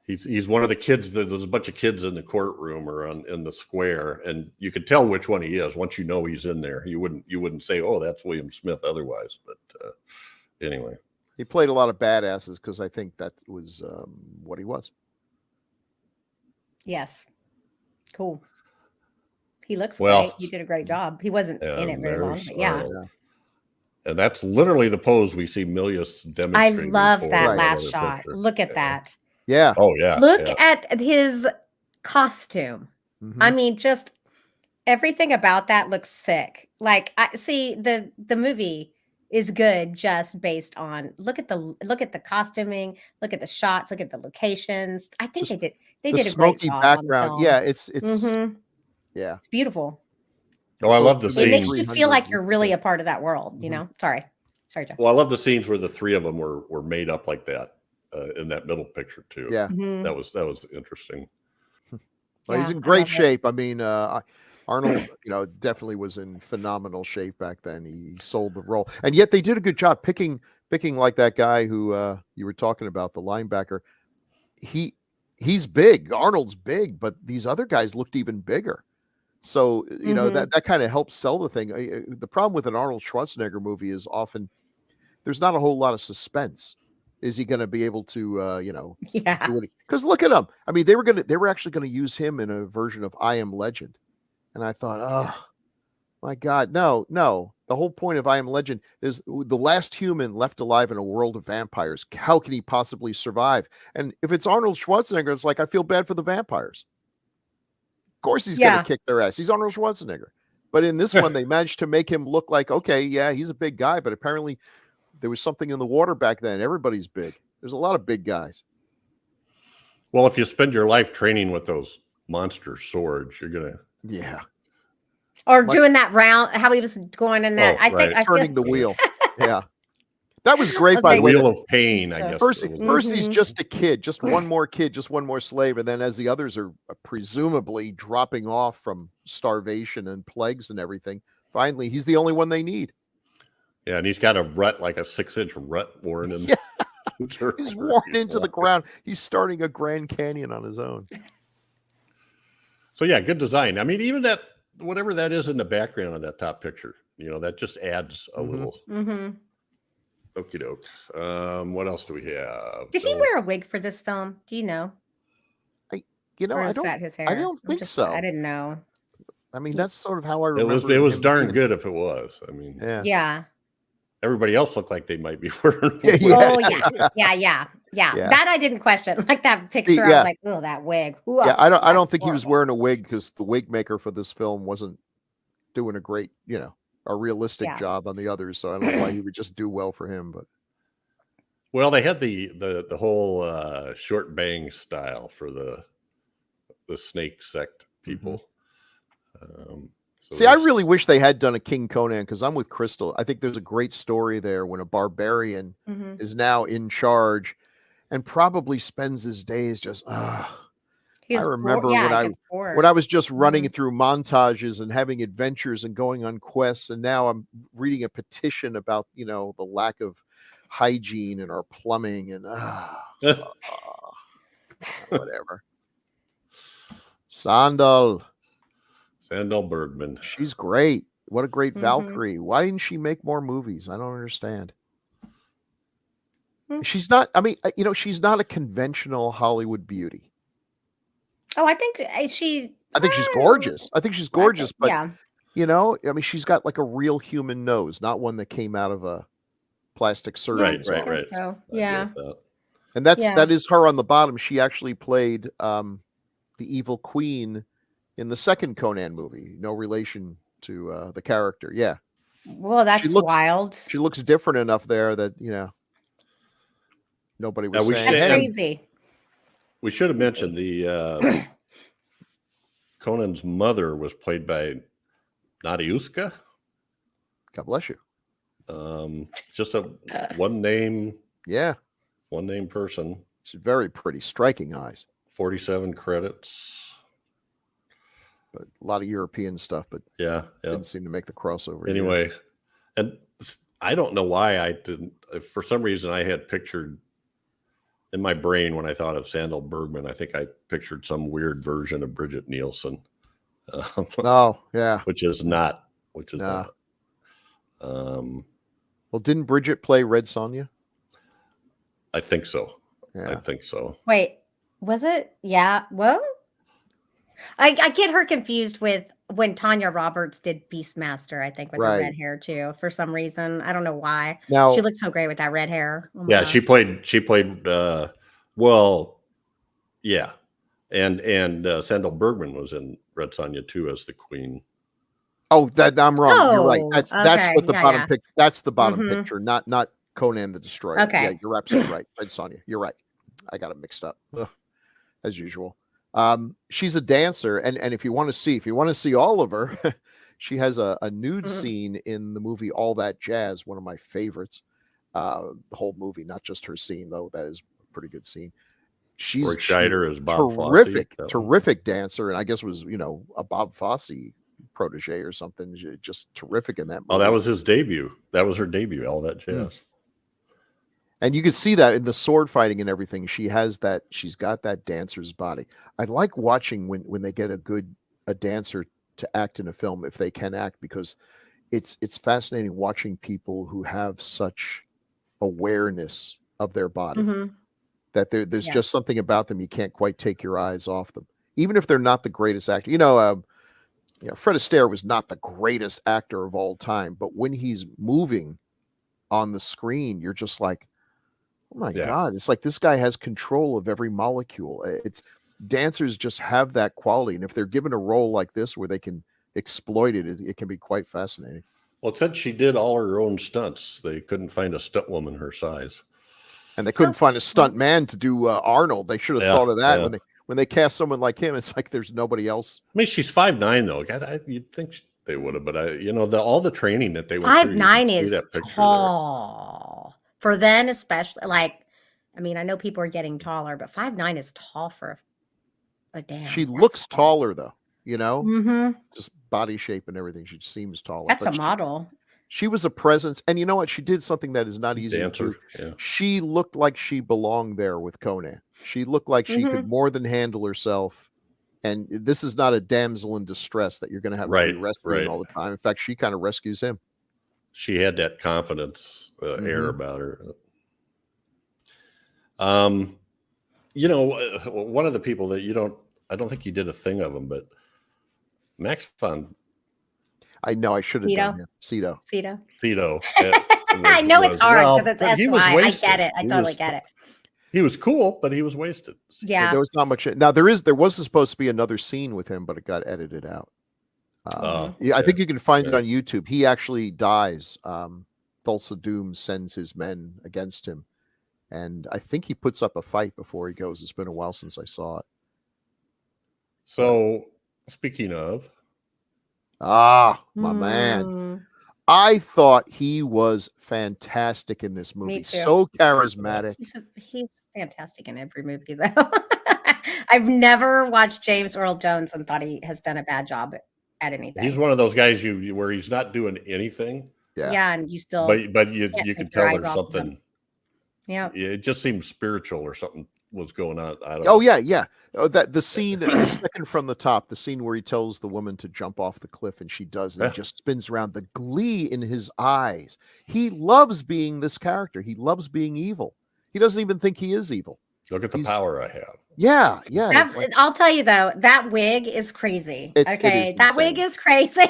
He's one of the kids. There's a bunch of kids in the courtroom or in the square, and you could tell which one he is once you know he's in there. You wouldn't say, "Oh, that's William Smith," otherwise. But anyway, he played a lot of badasses because I think that was what he was. Yes, cool. He looks Well, great. He did a great job. He wasn't in it and very long, there's but yeah. Arnold. And that's literally the pose we see Milius I demonstrating. love for that Right. last other shot. picture. Look at Yeah. that. Yeah. Oh yeah. Look yeah. at his costume. Mhm. I mean, just everything about that looks sick. Like I see the movie is good just based on look at the costuming, look at the shots, look at the locations. I think Just they the did a great smoky job background. on the Yeah, film. it's Mhm. yeah. It's beautiful. Oh, I love the It makes scenes. you feel like you're 300 really a part of that world, you Mhm. know? Sorry, Jeff. Well, I love the scenes where the three of them were made up like that in that middle picture too. Yeah. Mhm. That was interesting. Well, he's Yeah, in I great love it. shape. I mean, Arnold, definitely was in phenomenal shape back then. He sold the role, and yet they did a good job picking like that guy who you were talking about, the linebacker. He's big. Arnold's big, but these other guys looked even bigger. So Mhm. that kind of helps sell the thing. The problem with an Arnold Schwarzenegger movie is often there's not a whole lot of suspense. Is he going to be able to, Yeah. because look at him. I mean, they were actually going to use him in a version of I Am Legend, and I thought, oh my God, no. The whole point of I Am Legend is the last human left alive in a world of vampires. How can he possibly survive? And if it's Arnold Schwarzenegger, it's like I feel bad for the vampires. Of course, he's going Yeah. to kick their ass. He's Arnold Schwarzenegger. But in this one, they managed to make him look like, okay, yeah, he's a big guy, but apparently there was something in the water back then. Everybody's big. There's a lot of big guys. Well, if you spend your life training with those monster swords, you're gonna Yeah. Or Like- doing that round, how he was going in that. Oh, I think right. I Turning feel the wheel. Yeah. That was great, was by like- the way. wheel of pain, I So- guess. First, it was. first he's Mhm. just a kid, just one more slave, and then as the others are presumably dropping off from starvation and plagues and everything, finally he's the only one they need. Yeah, and he's got a rut, like a 6-inch rut worn in. Yeah. He's worn into the ground. He's starting a Grand Canyon on his own. So yeah, good design. I mean, even that whatever that is in the background of that top picture, that just adds a Mhm. little Mhm. okie doke. What else do we have? Did he So- wear a wig for this film? Do you know? Or I is don't. that his hair? I don't I'm think just- so. I didn't know. I mean, that's sort of how I It remember. was him darn being. good if it was. I mean, Yeah. Yeah. everybody else looked like they might be wearing. Yeah, one. yeah. Oh yeah. Yeah. That I didn't question. Like that picture, I Yeah. was like, oh, that wig. Ooh, Yeah, I don't that's think he was horrible. wearing a wig because the wig maker for this film wasn't doing a great, a realistic Yeah. job on the others. So I don't know why he would just do well for him, but Well, they had the whole short bang style for the snake sect people. So see, I there's- really wish they had done a King Conan because I'm with Crystal. I think there's a great story there when a barbarian Mhm. is now in charge and probably spends his days just He was I remember bored. when Yeah, I he gets bored. when I was just running Mhm. through montages and having adventures and going on quests, and now I'm reading a petition about the lack of hygiene in our plumbing and whatever. Sandal, Sandal Bergman. she's great. What a great Mhm. Valkyrie. Why didn't she make more movies? I don't understand. Hmm. She's not. I mean, she's not a conventional Hollywood beauty. Oh, I think she. I think she's gorgeous. I think she's gorgeous, but yeah. I mean, she's got like a real human nose, not one that came out of a plastic surgeon. Right. I guess so. I Yeah. get that. And that Yeah. is her on the bottom. She actually played the evil queen in the second Conan movie. No relation to the character. Yeah, Well, that's looks- wild. she looks different enough there that nobody was we saying. That's should- "Hey, crazy. We should have mentioned the Conan's mother was played by Nadiuska. God bless you." Just a one name Yeah, person. she's very pretty, striking eyes, 47 credits. but a lot of European stuff, but Yeah. didn't seem to make the crossover. here. Anyway, and I don't know why I didn't. For some reason, I had pictured in my brain when I thought of Sandal Bergman. I think I pictured some weird version of Bridget Nielsen, Oh yeah. which is not. Nah. Not. Well, didn't Bridget play Red Sonja? I think so. I Yeah. think so. Wait, was it? Yeah. Well, I get her confused with when Tanya Roberts did Beastmaster, I think, with her Right. red hair too. For some reason, I don't know why. Now, She looked so great with that red hair. Oh my Yeah, gosh. she played well, yeah. And Sandal Bergman was in Red Sonja too as the queen. oh, that I'm wrong. You're right. Oh, That's okay. what the Yeah, bottom yeah. picture. That's the bottom Mhm. picture, not Conan the Destroyer. Okay. Yeah, you're absolutely right. Red Sonja. You're right. I got it mixed up. Ugh, as usual. She's a dancer, and if you want to see all of her, she has a nude Mhm. scene in the movie All That Jazz, one of my favorites. The whole movie, not just her scene though. That is a pretty good scene. She's Roy Scheider as Bob Fosse. terrific, that one. terrific dancer, and I guess was a Bob Fosse protege or something. Just terrific in that movie. Oh, that was his debut. That was her debut. All That Jazz. And you can see that in the sword fighting and everything. She's got that dancer's body. I like watching when they get a dancer to act in a film, if they can act, because it's fascinating watching people who have such awareness of their body Mhm. that there's Yeah. just something about them you can't quite take your eyes off them, even if they're not the greatest actor. Fred Astaire was not the greatest actor of all time, but when he's moving on the screen, you're just like, oh my Yeah. God, it's like this guy has control of every molecule. It's dancers just have that quality. And if they're given a role like this where they can exploit it can be quite fascinating. Well, it said she did all her own stunts. They couldn't find a stunt woman her size. And they couldn't find a stunt man to do Arnold. They should have thought of that when they cast someone like him. It's like there's nobody else. I mean, she's 5'9" though. God, you'd think they would have, but all the training that they went through. 5'9" you can see is that picture there. tall for then, especially. Like, I mean, I know people are getting taller, but 5'9" is tall for a damn. She looks taller though, Mm-hmm. just body shape and everything. She seems taller. That's but a model. She was a presence, and you know what? She did something that is not easy to do. Yeah. She looked like she belonged there with Conan. She looked like she could more than handle herself. And this is not a damsel in distress that you're going to have to be rescuing all the time. In fact, she kind of rescues him. She had that confidence air about her. One of the people that I don't think you did a thing of them, but Max von. I know I should have done him. Cito. I know it's hard because it's S-Y. I get it. I totally get it. He was cool, but he was wasted. Yeah. There was not much. Now there was supposed to be another scene with him, but it got edited out. I think you can find it on YouTube. He actually dies. Thulsa Doom sends his men against him. And I think he puts up a fight before he goes. It's been a while since I saw it. So speaking of. My man. I thought he was fantastic in this movie. So charismatic. He's fantastic in every movie, though. I've never watched James Earl Jones and thought he has done a bad job at anything. He's one of those guys where he's not doing anything. Yeah, and you still. But you can tell there's something. Yeah. It just seems spiritual or something was going on. I don't know. Oh yeah. That the scene, the second from the top, the scene where he tells the woman to jump off the cliff and she does, and he just spins around. The glee in his eyes. He loves being this character. He loves being evil. He doesn't even think he is evil. Look at the power I have. Yeah. I'll tell you though, that wig is crazy. That wig is crazy.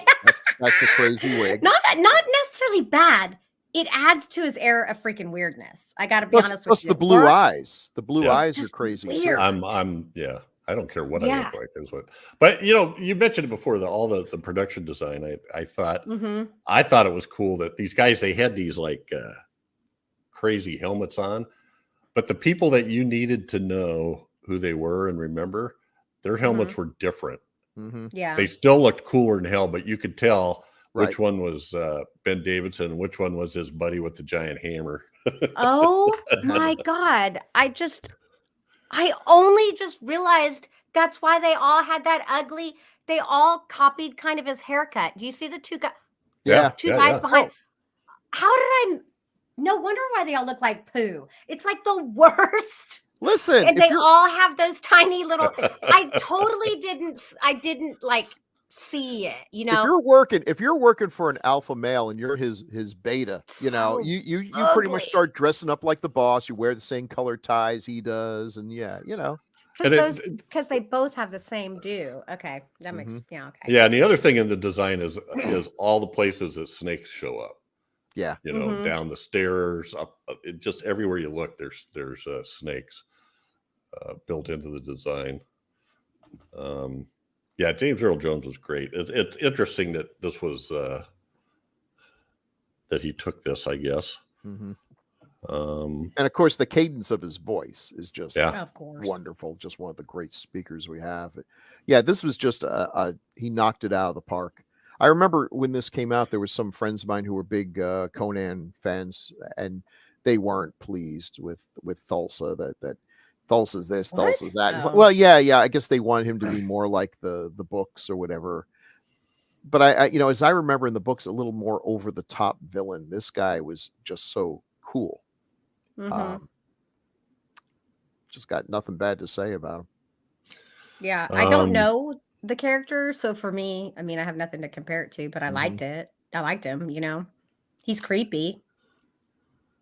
That's a crazy wig. Not necessarily bad. It adds to his air of freaking weirdness. I got to be honest with you. Plus the blue eyes. The blue eyes are crazy weird. too. I don't care what I look like. Is what. But you mentioned it before, all the production design. I thought it was cool that these guys, they had these like crazy helmets on, but the people that you needed to know who they were and remember, their helmets were different. Yeah, they still looked cooler than hell, but you could tell which one was Ben Davidson and which one was his buddy with the giant hammer. Oh my God. I only just realized that's why they all had that they all copied kind of his haircut. Do you see the two guys? Two guys behind. How did no wonder why they all look like poo. It's like the worst. Listen. And they all have those tiny little, I didn't like see it, If you're working for an alpha male and you're his beta, you pretty much start dressing up like the boss. You wear the same color ties he does, and Because they both have the same do. Okay, that makes okay. Yeah, and the other thing in the design is all the places that snakes show up. Yeah, Down the stairs, up, just everywhere you look, there's snakes built into the design. Yeah, James Earl Jones was great. It's interesting that this was that he took this, I guess. And of course, the cadence of his voice is just of course wonderful. Just one of the great speakers we have. Yeah, this was just he knocked it out of the park. I remember when this came out, there were some friends of mine who were big Conan fans, and they weren't pleased with Thulsa. That Thulsa's this, Thulsa's that. It's like, well, yeah. I guess they wanted him to be more like the books or whatever. But I as I remember in the books, a little more over the top villain. This guy was just so cool. Just got nothing bad to say about him. Yeah, I don't know the character, so for me, I mean, I have nothing to compare it to, but I liked it. I liked him. He's creepy.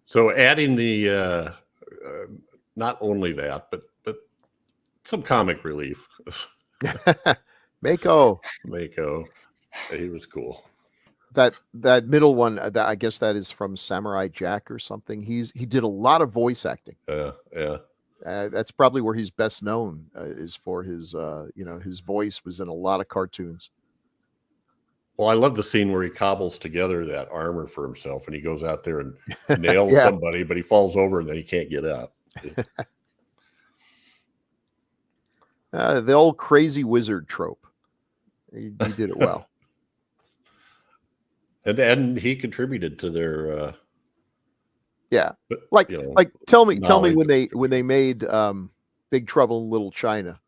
So adding the not only that, but some comic relief. Mako, he was cool. That middle one, I guess that is from Samurai Jack or something. He did a lot of voice acting. Yeah. That's probably where he's best known is for his his voice was in a lot of cartoons. Well, I love the scene where he cobbles together that armor for himself, and he goes out there and nails Yeah. somebody, but he falls over and then he can't get up. The old crazy wizard trope. He did it well. And he contributed to their Yeah, like tell me knowledge. when they made Big Trouble in Little China,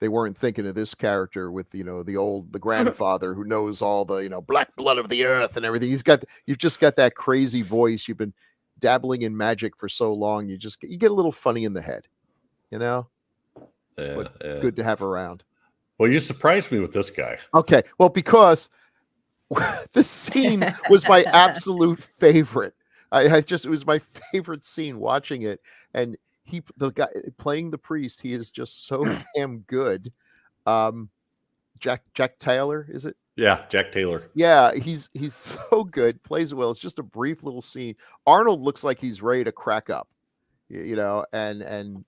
they weren't thinking of this character with the grandfather who knows all the black blood of the earth and everything. You've just got that crazy voice. You've been dabbling in magic for so long. You get a little funny in the head, Yeah. Good to have around. Well, you surprised me with this guy. Okay, well, because this scene was my absolute favorite. It was my favorite scene watching it, and the guy playing the priest, he is just so damn good. Jack Taylor, is it? Yeah, Jack Taylor. Yeah, he's so good, plays it well. It's just a brief little scene. Arnold looks like he's ready to crack up, and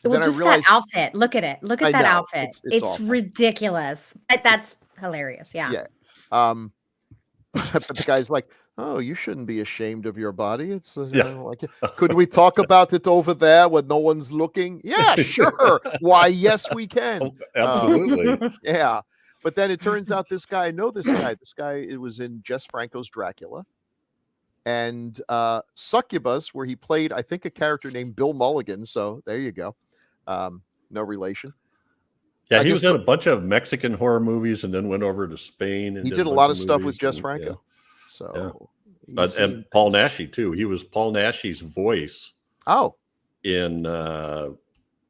Well, then just I realized, that outfit. Look at it. Look at I that know, outfit. it's It's awful. ridiculous. But that's hilarious. Yeah. Yeah. But the guy's like, "Oh, you shouldn't be ashamed of your body." It's could we talk about it over there when no one's looking? Yeah, sure. Why, yes, we can. Absolutely. Yeah. But then it turns out this guy, I know this guy. This guy, it was in Jess Franco's Dracula and Succubus, where he played, I think, a character named Bill Mulligan. So there you go. No relation. Yeah, he was in a bunch of Mexican horror movies and then went over to Spain. And he did a lot of stuff with Jess Franco. So, and Paul Naschy too. He was Paul Naschy's voice. Oh, in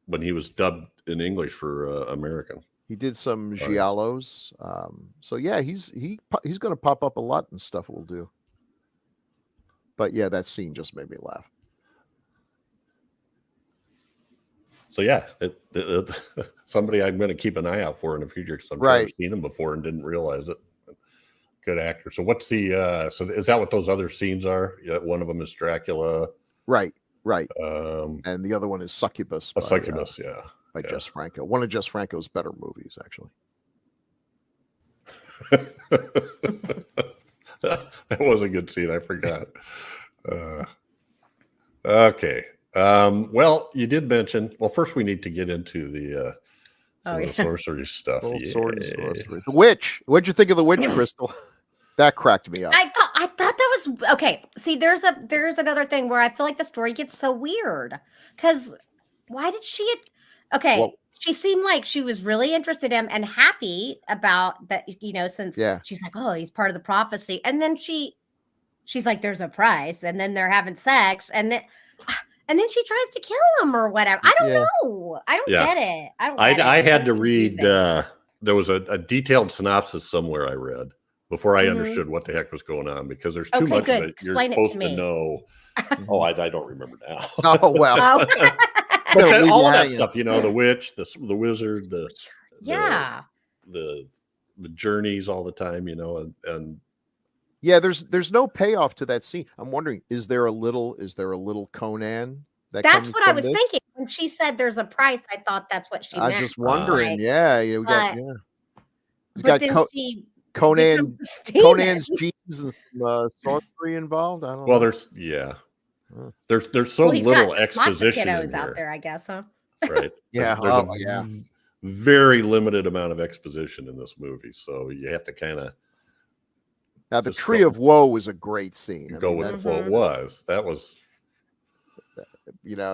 when he was dubbed in English for American. He did some giallos. So yeah, he's going to pop up a lot in stuff we'll do. But yeah, that scene just made me laugh. So yeah, somebody I'm going to keep an eye out for in the future because I've never seen him before and didn't realize it. Good actor. So what's the so is that what those other scenes are? Yeah, one of them is Dracula. Right. And the other one is Succubus. Succubus, by Jess Franco. One of Jess Franco's better movies, actually. That was a good scene. I forgot. Okay. Well, you did mention. Well, first we need to get into the sorcery stuff. Sorcery. The witch. What'd you think of the witch, Crystal? That cracked me up. I thought that was okay. See, there's another thing where I feel like the story gets so weird because why did she? Okay, well, she seemed like she was really interested in him and happy about that. Since she's like, oh, he's part of the prophecy, and then she's like, there's a price, and then they're having sex, and then she tries to kill him or whatever. I don't know. I don't get it. I had to read. There was a detailed synopsis somewhere I read before I understood what the heck was going on because there's too much of it. You're supposed to know. Oh, I don't remember now. Oh well. Gonna But leave all you of that hanging. stuff, the witch, the wizard, Yeah. the journeys all the time, and Yeah, there's no payoff to that scene. I'm wondering, is there a little Conan that That's comes what I from was this? thinking. When she said there's a price, I thought that's what she I'm meant. just wondering. Like, Yeah, we got but, He's but got then she Conan becomes this demon. Conan's genes and some sorcery involved. I don't well, know. there's so Well, he's little got lots of exposition in kiddos out here, there, I guess, huh? right? Yeah, there's oh, a yeah. very limited amount of exposition in this movie, so you have to kind of Now the just Tree go- of Woe was a great scene. I go mean, with that's, what it was. That was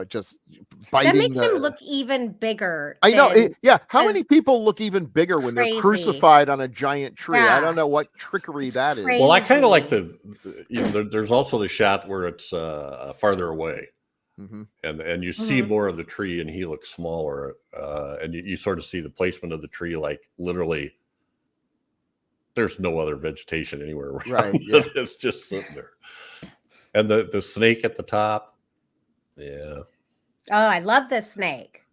just That biting makes him the. look even bigger. I know. than- Yeah. How many 'cause people look even bigger when they're crazy. crucified on a giant tree? I Yeah. don't know what trickery It's that is. crazy. well. I kind of like there's also the shot where it's farther away, Mhm. and you see Mhm. more of the tree, and he looks smaller, and you sort of see the placement of the tree, like literally. There's no other vegetation anywhere around. Right, yeah. It's just sitting there. And the snake at the top. Yeah. Oh, I love this snake.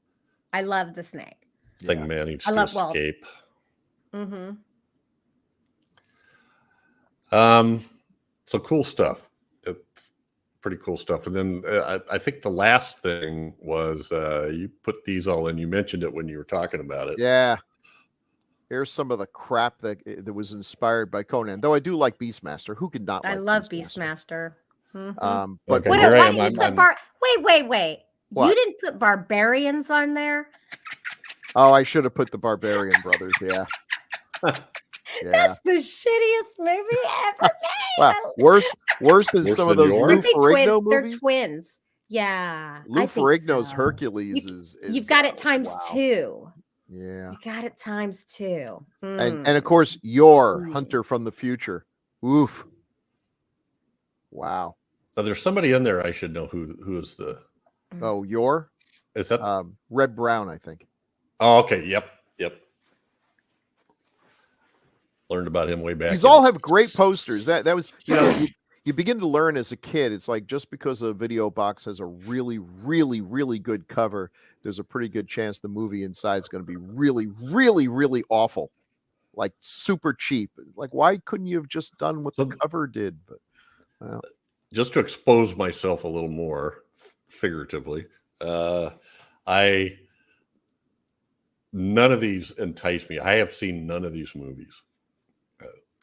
I love the snake. Thing Yeah. managed I to love- well- escape. Mm-hmm. So cool stuff. It's pretty cool stuff. And then I think the last thing was you put these all in. You mentioned it when you were talking about it. Yeah. Here's some of the crap that was inspired by Conan. Though I do like Beastmaster. Who could not? I like love Beastmaster? Beastmaster. But Okay, What, here I why am. didn't you I'm- put wait. What? You didn't put barbarians on there? oh, I should have put the Barbarian Brothers. Yeah. Yeah. That's the shittiest movie ever made. Wow. Worse than Worse some of than those yours? Lou Aren't they Ferrigno twins? They're movies. twins. Yeah. Lou I think Ferrigno's so. Hercules is You've got it times wow. 2. Yeah. You got it times 2. And of course your Mm. Hunter from the Future. Oof. Wow. Now, there's somebody in there I should know who is the. Oh, your Is that? Red Brown, I think. Oh, okay. Yep. Learned about him way back. These all have great posters. That was you begin to learn as a kid. It's like just because a video box has a really, really, really good cover, there's a pretty good chance the movie inside is going to be really, really, really awful, like super cheap. Like, why couldn't you have just done what the cover did? But well. Just to expose myself a little more figuratively, none of these entice me. I have seen none of these movies.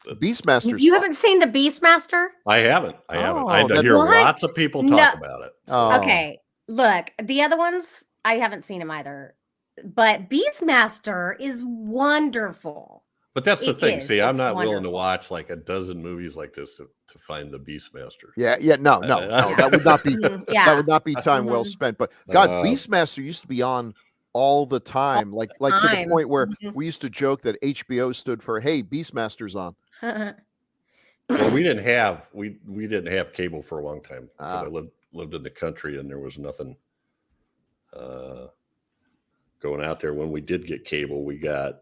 Beastmaster. You haven't seen the Beastmaster? I haven't. I Oh, hear what? lots of people talk about it. Oh. Okay. Look, the other ones, I haven't seen them either. But Beastmaster is wonderful. But that's the It thing. is. See, I'm It's not willing to wonderful. watch like a dozen movies like this to find the Beastmaster. Yeah, no, that would not be Yeah. that would not be time well Mhm. spent. But God, Uh, Beastmaster used to be on all the time, like to the time. point where Mhm. we used to joke that HBO stood for "Hey, Beastmaster's on." Well, we didn't have cable for a long time because Ah. I lived in the country and there was nothing going out there. When we did get cable, it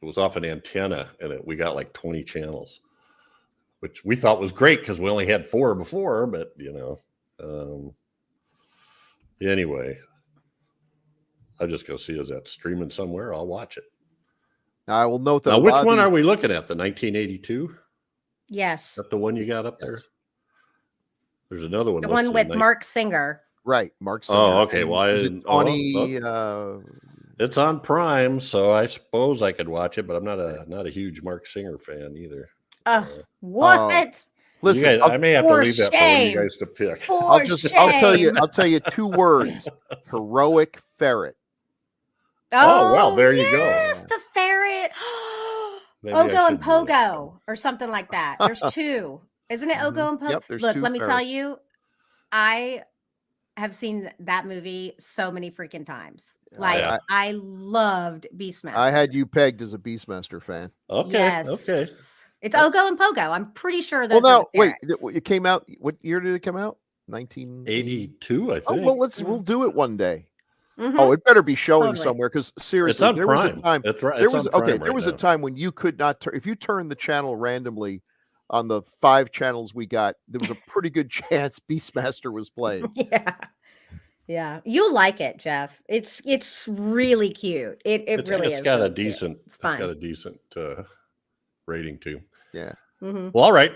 was off an antenna and we got like 20 channels, which we thought was great because we only had 4 before. But anyway, I'm just gonna see is that streaming somewhere. I'll watch it. I will note that. Now, a which lot of one these- are we looking at? The 1982? Yes. Is that the one you got up there? Yes. There's another one. The one listed, with Mark Singer. Right, Mark. Oh, Singer. okay. And Well, I is it didn't- oh, 20, It's on Prime, so I suppose I could watch it, but I'm not a huge Mark Singer fan either. What? listen, You guys, I may have to For leave that for shame. you guys to pick. For I'll tell you. shame. I'll tell you 2 words: heroic ferret. Oh, well, there you go. Yes, the ferret. Maybe I Ogo and should do that. Pogo or something like that. There's 2. Isn't it Ogo and Pogo? Yep, there's Look, 2 let me tell ferrets. you, I have seen that movie so many freaking times. Like Yeah. I loved Beastmaster. I had you pegged as a Beastmaster fan. Okay. Yes. Okay. It's Ogo and Pogo. I'm pretty sure those Well, are now the wait, ferrets. it came out. What year did it come out? 1982. 82, I Oh think. well, we'll do it one day. Mhm. Oh, it better be showing Totally. somewhere because It's seriously, on there was a Prime. time. That's right. There It's was on Prime okay. There right was a now. time when you could not if you turned the channel randomly on the 5 channels we got. There was a pretty good chance Beastmaster was playing. Yeah. Yeah. You like it, Jeff. It's really cute. It really It's is. got a really cute. decent. It's It's got fun. a decent rating too. Yeah. Mhm. Well, all right.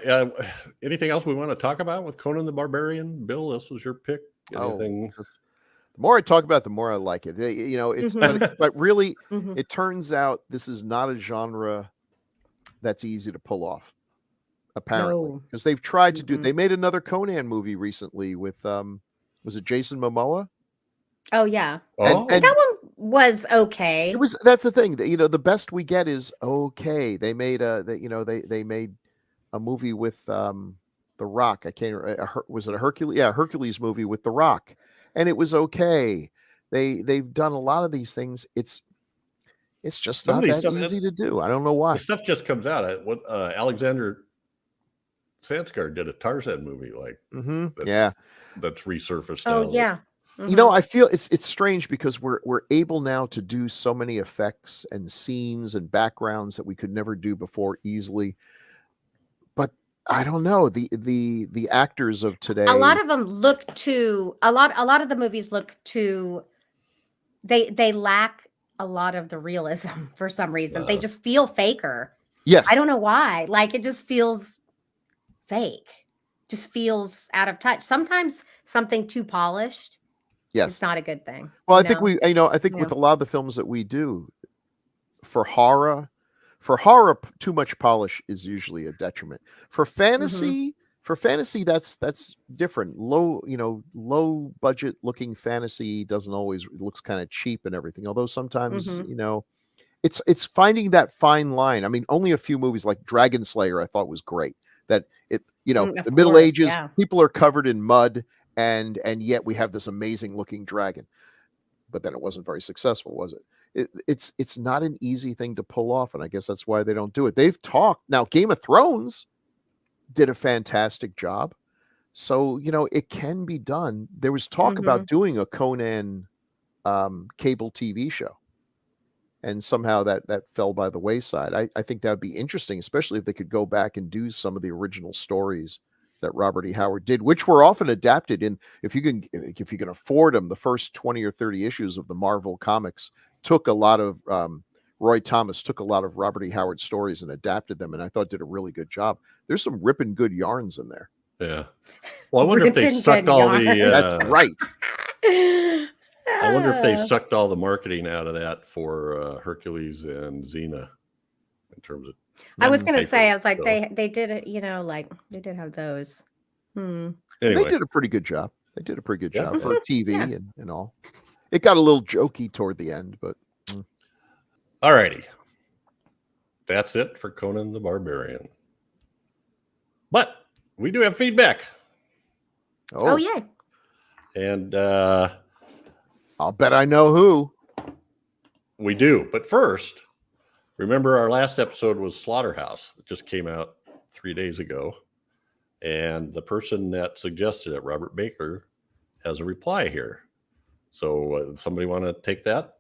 Anything else we want to talk about with Conan the Barbarian? Bill, this was your pick. Anything? The more I talk about it, the more I like it. You know, it's Mhm. but really, Mhm. it turns out this is not a genre that's easy to pull off. Apparently, No. because they've tried to do. Mm-mm. They made another Conan movie recently with was it Jason Momoa? Oh yeah. Oh, And That one was okay. it was. That's the thing. You know, the best we get is okay. They made they made a movie with The Rock. I can't. Was it a Hercules? Yeah, Hercules movie with The Rock, and it was okay. They've done a lot of these things. It's just some of not these that stuff. easy to do. I don't know The why. stuff just comes out. What Alexander Sanskar did a Tarzan movie like that's, Yeah. that's resurfaced Oh now. yeah. You know, Mhm. I feel it's strange because we're able now to do so many effects and scenes and backgrounds that we could never do before easily. But I don't know, the actors of A today. lot of them look too. A lot of the movies look too. They lack a lot of the realism for some reason. They just feel faker. Yes. I don't know why. Like it just feels fake. Just feels out of touch. Sometimes something too polished Yes. is not a good thing. Well, you I think know? I think Yeah. with a lot of the films that we do for horror, too much polish is usually a detriment. For fantasy, that's different. Low budget looking fantasy doesn't always looks kind of cheap and everything. Although sometimes, Mhm. it's finding that fine line. I mean, only a few movies like Dragon Slayer I thought was great. That Of the Middle course, Ages, yeah. people are covered in mud, and yet we have this amazing looking dragon. But then it wasn't very successful, was it? It's not an easy thing to pull off, and I guess that's why they don't do it. They've talked now. Game of Thrones did a fantastic job, so it can be done. There was talk about Mhm. doing a Conan cable TV show, and somehow that fell by the wayside. I think that would be interesting, especially if they could go back and do some of the original stories that Robert E. Howard did, which were often adapted in. If you can afford them, the first 20 or 30 issues of the Marvel comics took a lot of Roy Thomas took a lot of Robert E. Howard stories and adapted them, and I thought did a really good job. There's some ripping good yarns in there. Yeah. Well, I wonder if they Ripping sucked good all the. That's right. I wonder if they sucked all the marketing out of that for Hercules and Xena, in terms of. I was gonna paper, say, I was like, so. they did it, like they did have those. They Anyway, did a pretty good job. They did a pretty good Yeah. job for TV Yeah. and all. It got a little jokey toward the end, but all righty. That's it for Conan the Barbarian. But we do have feedback, Oh yeah. and I'll bet I know who. we do. But first, remember our last episode was Slaughterhouse. It just came out 3 days ago. And the person that suggested it, Robert Baker, has a reply here. So somebody want to take that?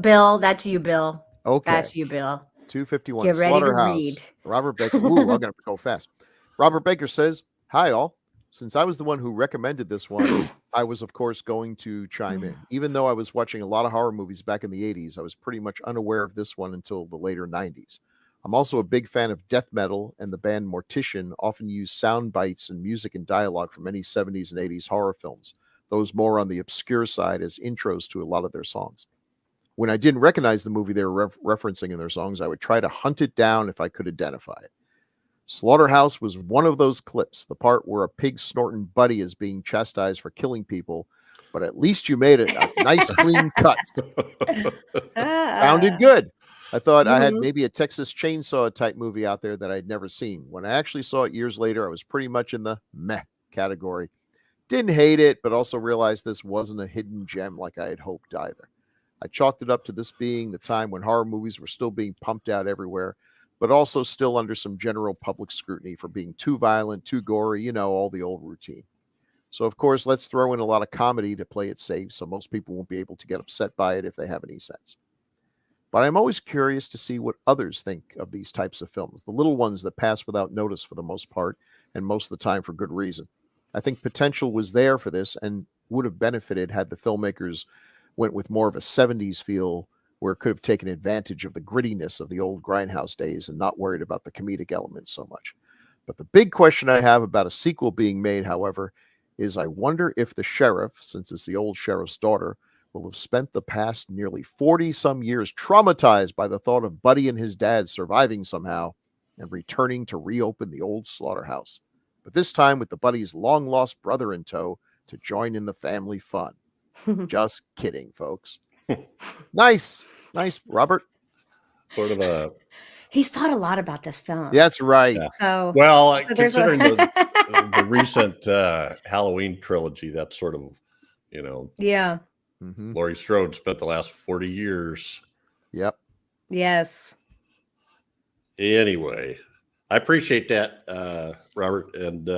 Bill, that's you, Bill. Okay. That's you, Bill. 251 Get ready to Slaughterhouse. read. Robert Baker. Ooh, I'm going to go fast. Robert Baker says, "Hi, all. Since I was the one who recommended this one, I was, of course, going to chime in. Even though I was watching a lot of horror movies back in the 80s, I was pretty much unaware of this one until the later 90s. I'm also a big fan of death metal, and the band Mortician often use sound bites and music and dialogue from many 70s and 80s horror films, those more on the obscure side as intros to a lot of their songs. When I didn't recognize the movie they were referencing in their songs, I would try to hunt it down if I could identify it. Slaughterhouse was one of those clips, the part where a pig snorting buddy is being chastised for killing people, but at least you made it a nice clean cut. Sounded good. I thought I had maybe a Texas Chainsaw type movie out there that I'd never seen. When I actually saw it years later, I was pretty much in the meh category. Didn't hate it, but also realized this wasn't a hidden gem like I had hoped either. I chalked it up to this being the time when horror movies were still being pumped out everywhere, but also still under some general public scrutiny for being too violent, too gory, all the old routine. So, of course, let's throw in a lot of comedy to play it safe, so most people won't be able to get upset by it if they have any sense. But I'm always curious to see what others think of these types of films, the little ones that pass without notice for the most part, and most of the time for good reason. I think potential was there for this, and would have benefited had the filmmakers went with more of a 70s feel, where it could have taken advantage of the grittiness of the old Grindhouse days and not worried about the comedic elements so much. But the big question I have about a sequel being made, however, is I wonder if the sheriff, since it's the old sheriff's daughter, will have spent the past nearly 40-some years traumatized by the thought of Buddy and his dad surviving somehow and returning to reopen the old slaughterhouse. But this time with the Buddy's long-lost brother in tow to join in the family fun. Just kidding, folks. Nice, Robert. Sort of a He's thought a lot about this film. That's right. Yeah. So well, so there's considering the recent Halloween trilogy, that's sort of, yeah. Mhm. Laurie Strode spent the last 40 years. Yep. Yes. Anyway, I appreciate that, Robert. And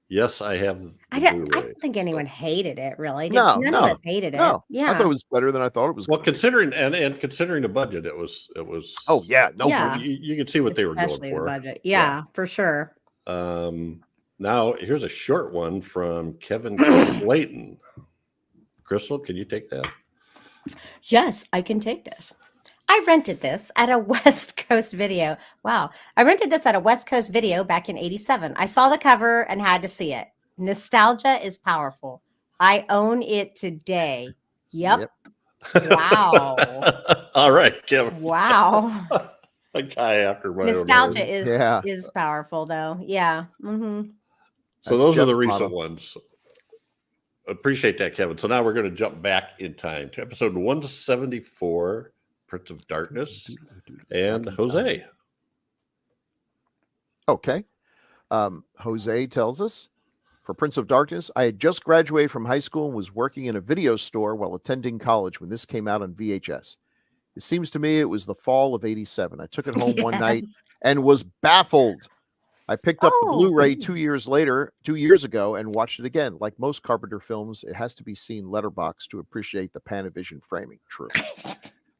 yes, I have the I Blu-ray. don't think anyone hated it, really. No, None no, of us hated it. No, Yeah. I thought it was better than I thought it was. Well, gonna be. considering and considering the budget, it was. Oh yeah, no. Yeah. You could see what they were going Especially the for. budget. Yeah, for sure. Now here's a short one from Kevin Clayton. Crystal, can you take that? Yes, I can take this. I rented this at a West Coast Video. Wow. I rented this at a West Coast Video back in 87. I saw the cover and had to see it. Nostalgia is powerful. I own it today. Yep. Wow. All right, Kevin. Wow. A guy after my own Nostalgia heart. is powerful, though. Yeah. Mm-hmm. So That's those are Jeff the recent Mohr. ones. Appreciate that, Kevin. So now we're going to jump back in time to episode 174, Prince of Darkness, and Jose. Okay. Jose tells us, for Prince of Darkness, I had just graduated from high school and was working in a video store while attending college when this came out on VHS. It seems to me it was the fall of 87. I took it home one night and was baffled. I picked up the Blu-ray 2 years ago, and watched it again. Like most Carpenter films, it has to be seen letterbox to appreciate the Panavision framing. True.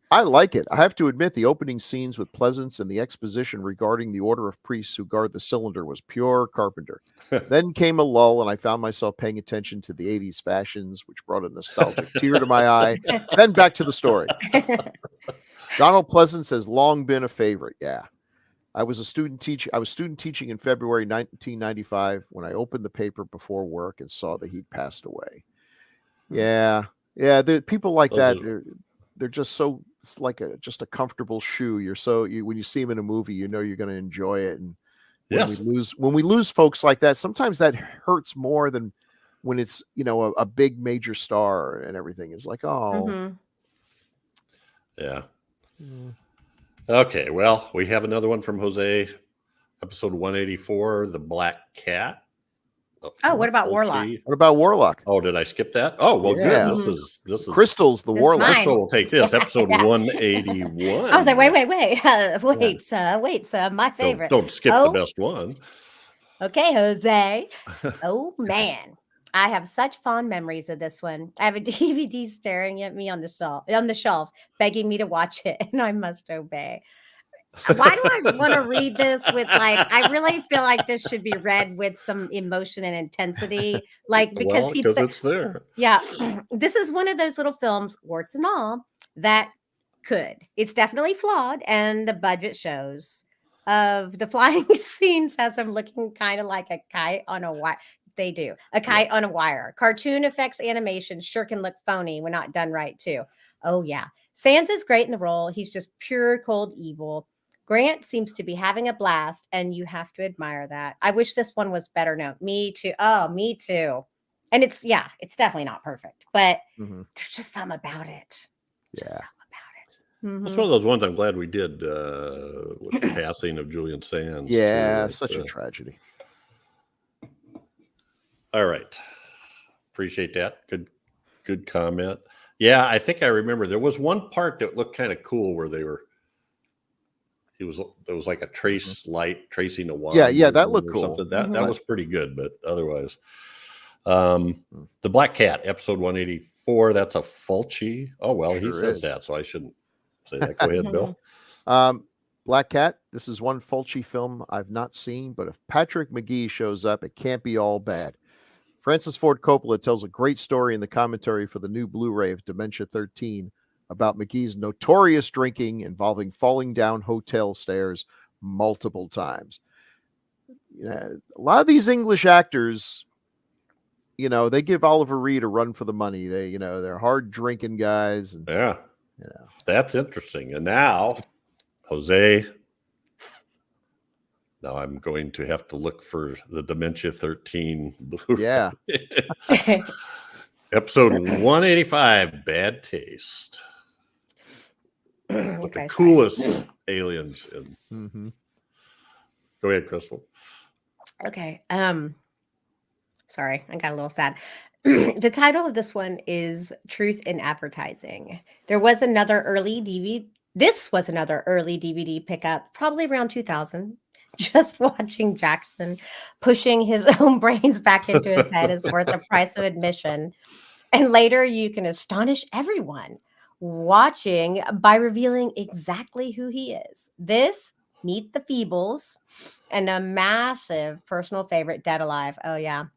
I like it. I have to admit, the opening scenes with Pleasance and the exposition regarding the order of priests who guard the cylinder was pure Carpenter. Then came a lull, and I found myself paying attention to the 80s fashions, which brought a nostalgic tear to my eye. Then back to the story. Donald Pleasance has long been a favorite. Yeah. I was student teaching in February 1995 when I opened the paper before work and saw that he'd passed away. Yeah. People like that. They're just so, it's like just a comfortable shoe. When you see them in a movie, you know you're going to enjoy it. And when we lose folks like that, sometimes that hurts more than when it's a big major star and everything. It's like, oh, Mm-hmm. Yeah. Okay, well, we have another one from Jose, episode 184, The Black Cat. Oh, what about Warlock? What about Warlock? Oh, did I skip that? Oh, well, Yeah. good. This is Crystal's the It's Warlock. mine. Crystal will take this, episode Yeah. 181. I was like, wait, sir, my favorite. Don't skip Oh. the best one. Okay, Jose. Oh man, I have such fond memories of this one. I have a DVD staring at me on the shelf, begging me to watch it, and I must obey. Why do I want to read this with I really feel like this should be read with some emotion and intensity, because it's there. yeah, this is one of those little films, warts and all, that it's definitely flawed, and the budget shows. Of the flying scenes has them looking kind of like a kite on a wire. They do a kite on a wire. Cartoon effects animation sure can look phony when not done right too. Oh yeah, Sands is great in the role. He's just pure cold evil. Grant seems to be having a blast, and you have to admire that. I wish this one was better known. Me too. Oh, me too. And it's definitely not perfect, but there's just something about it. Yeah. It's one of those ones I'm glad we did with the passing of Julian Sands. Yeah, such a tragedy. All right. Appreciate that. Good comment. Yeah, I think I remember there was one part that looked kind of cool where there was like a trace light tracing a wand. Yeah, that looked cool. Something. That was pretty good, but otherwise. The Black Cat, episode 184, that's a Fulci. Oh, well, he says that, so I shouldn't say that. Go ahead, Bill. Black Cat, this is one Fulci film I've not seen, but if Patrick McGee shows up, it can't be all bad. Francis Ford Coppola tells a great story in the commentary for the new Blu-ray of Dementia 13 about McGee's notorious drinking involving falling down hotel stairs multiple times. A lot of these English actors, they give Oliver Reed a run for the money. They're hard drinking guys. And, Yeah. That's interesting. And now, Jose, now I'm going to have to look for the Dementia 13 Blu-ray. Yeah. Episode 185, Bad Taste. With the coolest aliens in. Mm-hmm. Go ahead, Crystal. Okay. Sorry, I got a little sad. The title of this one is Truth in Advertising. This was another early DVD pickup, probably around 2000. Just watching Jackson pushing his own brains back into his head is worth the price of admission. And later you can astonish everyone watching by revealing exactly who he is. This, Meet the Feebles, and a massive personal favorite, Dead Alive. Oh, yeah.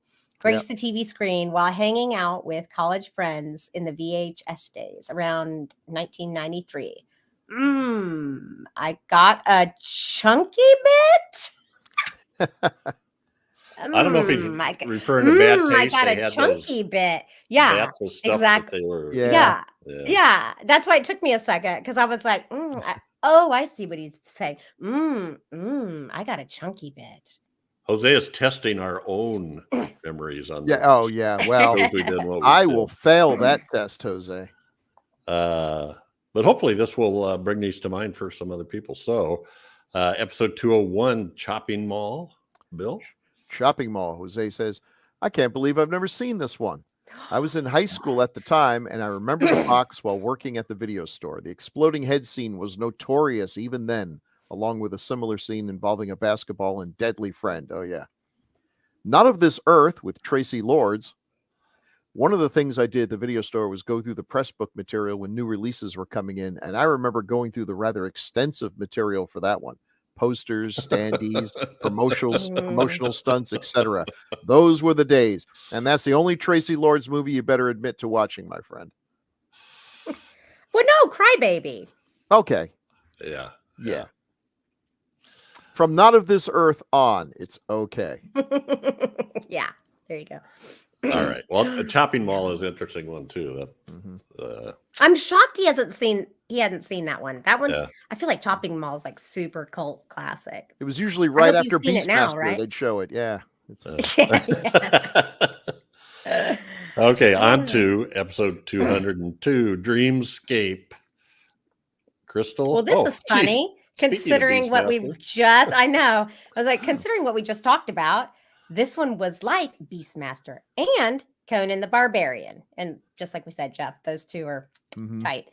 Graced the TV screen while hanging out with college friends in the VHS days around 1993. I got a chunky bit. I don't know if he's referring to Bad Taste. I got a chunky bit. Yeah, exactly. Yeah. That's why it took me a second, because I was like, I see what he's saying. I got a chunky bit. Jose is testing our own memories on that. Oh, yeah. Well, I will fail that test, Jose. But hopefully this will bring these to mind for some other people. So, episode 201, Chopping Mall. Bill? Shopping Mall. Jose says, I can't believe I've never seen this one. I was in high school at the time, and I remember the box while working at the video store. The exploding head scene was notorious even then, along with a similar scene involving a basketball and Deadly Friend. Oh, yeah. Not of This Earth with Tracy Lords. One of the things I did at the video store was go through the press book material when new releases were coming in, and I remember going through the rather extensive material for that one. Posters, standees, promotional stunts, etc. Those were the days. And that's the only Tracy Lords movie you better admit to watching, my friend. Well, no, Crybaby. Okay. Yeah. From Not of This Earth on, it's okay. Yeah, there you go. All right. Well, the Chopping Mall is an interesting one too. I'm shocked he hadn't seen that one. That one's I feel like Chopping Mall is like super cult classic. It was usually right after Beastmaster, right? They'd show it. Yeah. Okay, on to episode 202, Dreamscape. Crystal. Well, this is funny considering what we've just considering what we just talked about. This one was like Beastmaster and Conan the Barbarian. And just like we said, Jeff, those two are tight.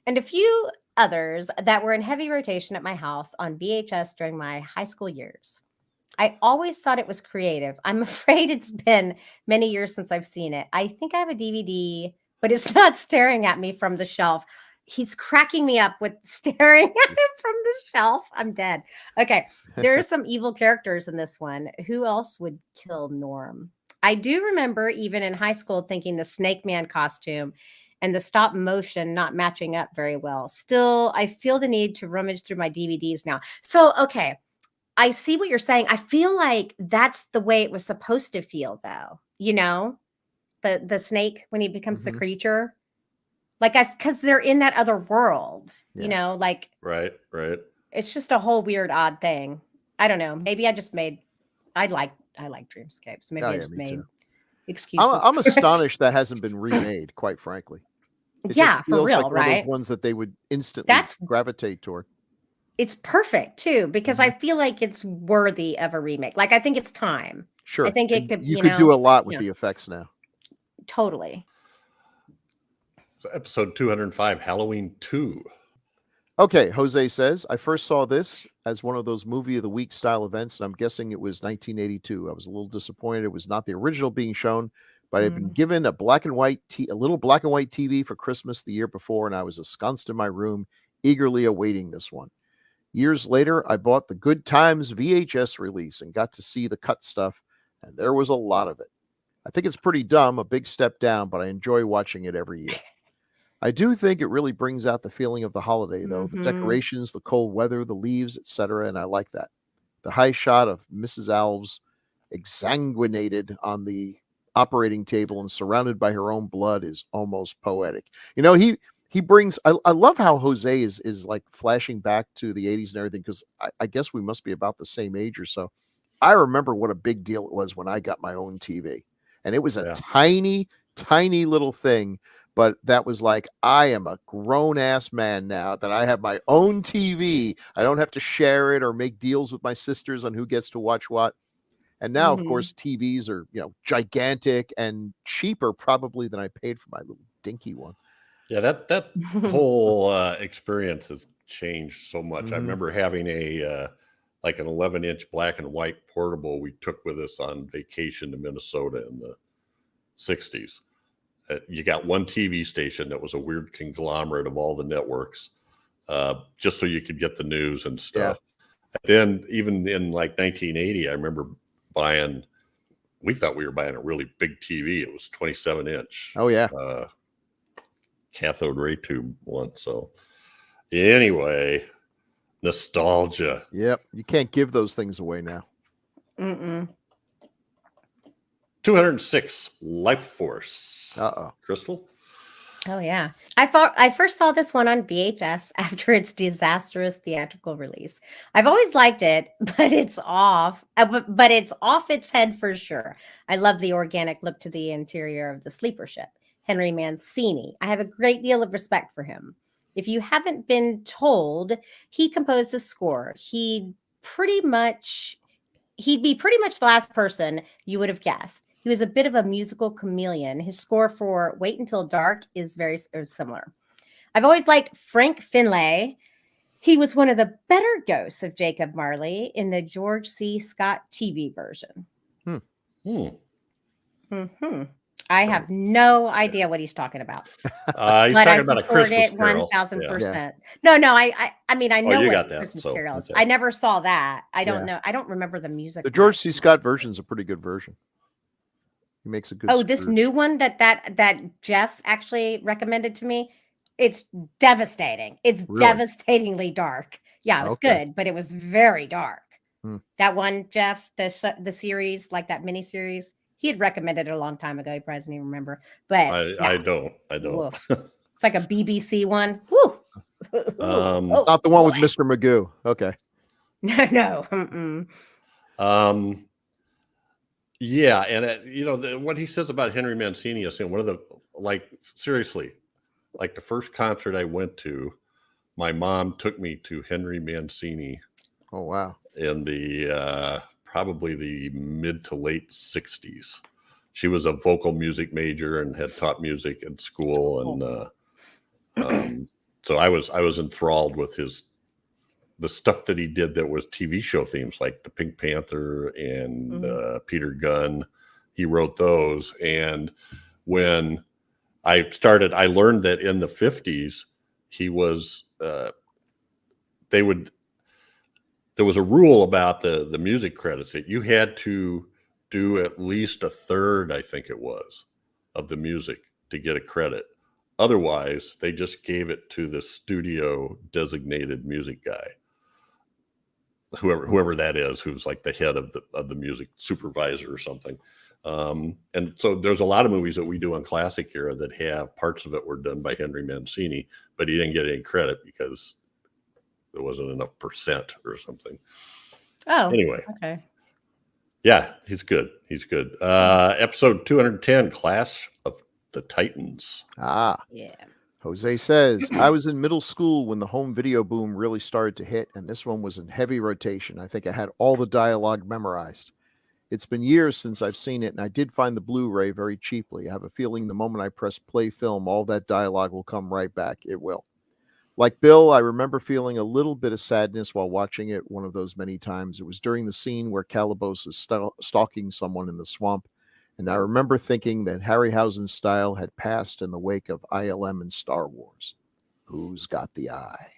And a few others that were in heavy rotation at my house on VHS during my high school years. I always thought it was creative. I'm afraid it's been many years since I've seen it. I think I have a DVD, but it's not staring at me from the shelf. He's cracking me up with staring at him from the shelf. I'm dead. Okay. There are some evil characters in this one. Who else would kill Norm? I do remember even in high school thinking the Snake Man costume and the stop motion not matching up very well. Still, I feel the need to rummage through my DVDs now. So, okay. I see what you're saying. I feel like that's the way it was supposed to feel, though. The snake when he becomes the creature. Like because they're in that other world, like right. It's just a whole weird, odd thing. I don't know. Maybe I like dreamscapes. Maybe I just made excuses. I'm astonished that hasn't been remade, quite frankly. It just for real, like one right? of those ones that they would instantly gravitate toward. It's perfect too, because I feel like it's worthy of a remake. Like I think it's time. Sure. I think it could. You could do a lot with the effects now. Totally. So episode 205, Halloween 2. Okay, Jose says, I first saw this as one of those movie of the week style events, and I'm guessing it was 1982. I was a little disappointed it was not the original being shown, but I'd been given a little black and white TV for Christmas the year before, and I was ensconced in my room, eagerly awaiting this one. Years later, I bought the Good Times VHS release and got to see the cut stuff, and there was a lot of it. I think it's pretty dumb, a big step down, but I enjoy watching it every year. I do think it really brings out the feeling of the holiday, though. The decorations, the cold weather, the leaves, etc., and I like that. The high shot of Mrs. Alves exsanguinated on the operating table and surrounded by her own blood is almost poetic. You know, he brings I love how Jose is like flashing back to the 80s and everything, because I guess we must be about the same age or so. I remember what a big deal it was when I got my own TV. And it was a tiny, tiny little thing. But that was like, I am a grown ass man now that I have my own TV. I don't have to share it or make deals with my sisters on who gets to watch what. And now, of course, TVs are, gigantic and cheaper probably than I paid for my little dinky one. Yeah, that whole experience has changed so much. I remember having like an 11-inch black and white portable we took with us on vacation to Minnesota in the 60s. You got one TV station that was a weird conglomerate of all the networks, just so you could get the news and stuff. Yeah. Then even in like 1980, I remember we thought we were buying a really big TV. It was 27-inch. Oh, yeah. Cathode ray tube one. So anyway, nostalgia. Yep. You can't give those things away now. 206 Life Force. Crystal? Oh, yeah. I first saw this one on VHS after its disastrous theatrical release. I've always liked it, but it's off. But it's off its head for sure. I love the organic look to the interior of the sleeper ship. Henry Mancini. I have a great deal of respect for him. If you haven't been told, he composed the score. He'd be pretty much the last person you would have guessed. He was a bit of a musical chameleon. His score for Wait Until Dark is very similar. I've always liked Frank Finlay. He was one of the better ghosts of Jacob Marley in the George C. Scott TV version. I have no idea what he's talking about. He's talking about a Christmas Carol. 1000%. No, I mean, I know what that, Christmas Carol is. I never saw that. I don't know. I don't remember the music. The George C. Scott version is a pretty good version. He makes a good. Oh, this new one that Jeff actually recommended to me. It's devastating. It's devastatingly dark. Yeah, it was good, but it was very dark. That one, Jeff, the series, like that mini series, he had recommended it a long time ago. He probably doesn't even remember. But I don't. It's like a BBC one. Woo. Not the one with Mr. Magoo. Okay. No. Yeah, and what he says about Henry Mancini is one of the seriously, like the first concert I went to, my mom took me to Henry Mancini. Oh wow! In the probably the mid to late 60s. She was a vocal music major and had taught music at school, and so I was enthralled with the stuff that he did that was TV show themes, like the Pink Panther and Peter Gunn. He wrote those. And when I learned that in the 50s, he was, there was a rule about the music credits that you had to do at least a third, I think it was, of the music to get a credit. Otherwise, they just gave it to the studio designated music guy. Whoever that is, who's like the head of the music supervisor or something. And so there's a lot of movies that we do on Classic Era that have parts of it were done by Henry Mancini, but he didn't get any credit because there wasn't enough percent or something. Oh, anyway. Okay. Yeah, he's good. Episode 210, Clash of the Titans. Yeah. Jose says, I was in middle school when the home video boom really started to hit, and this one was in heavy rotation. I think I had all the dialogue memorized. It's been years since I've seen it, and I did find the Blu-ray very cheaply. I have a feeling the moment I press play film, all that dialogue will come right back. It will. Like Bill, I remember feeling a little bit of sadness while watching it one of those many times. It was during the scene where Calabos is stalking someone in the swamp. And I remember thinking that Harryhausen's style had passed in the wake of ILM and Star Wars. Who's got the eye?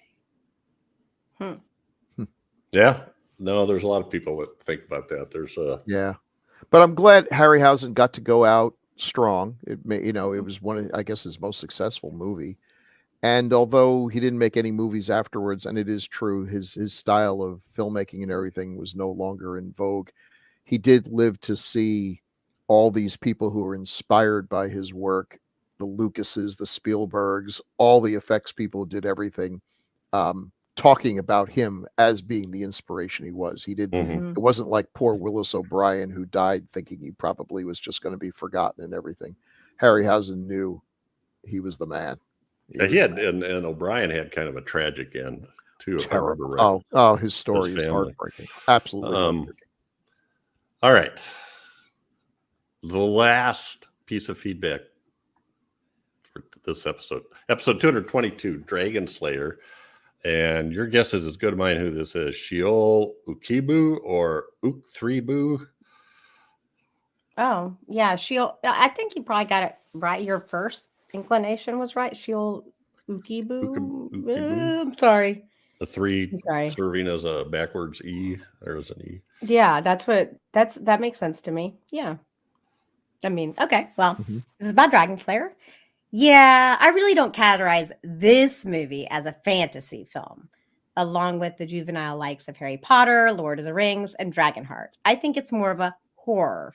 Yeah. No, there's a lot of people that think about that. There's Yeah. But I'm glad Harryhausen got to go out strong. It may, it was one of, I guess, his most successful movie. And although he didn't make any movies afterwards, and it is true, his style of filmmaking and everything was no longer in vogue, he did live to see all these people who were inspired by his work, the Lucases, the Spielbergs, all the effects people who did everything, talking about him as being the inspiration he was. He did. Mhm. It wasn't like poor Willis O'Brien, who died thinking he probably was just going to be forgotten and everything. Harryhausen knew he was the man. Yeah, he had, and O'Brien had kind of a tragic end too. If I remember terrible. right. Oh, his story is family. heartbreaking. Absolutely heartbreaking. All right. The last piece of feedback for this episode 222, Dragon Slayer. And your guess is as good as mine who this is. Sheol Ukibu or Ukthribu? Oh, yeah. I think you probably got it right. Your first inclination was right. Sheol Ukibu. Ukibu. I'm sorry. The three I'm sorry. serving as a backwards E. There was an E. Yeah, that makes sense to me. Yeah. I mean, okay. Well, Mhm. this is about Dragon Slayer. Yeah, I really don't categorize this movie as a fantasy film, along with the juvenile likes of Harry Potter, Lord of the Rings, and Dragonheart. I think it's more of a horror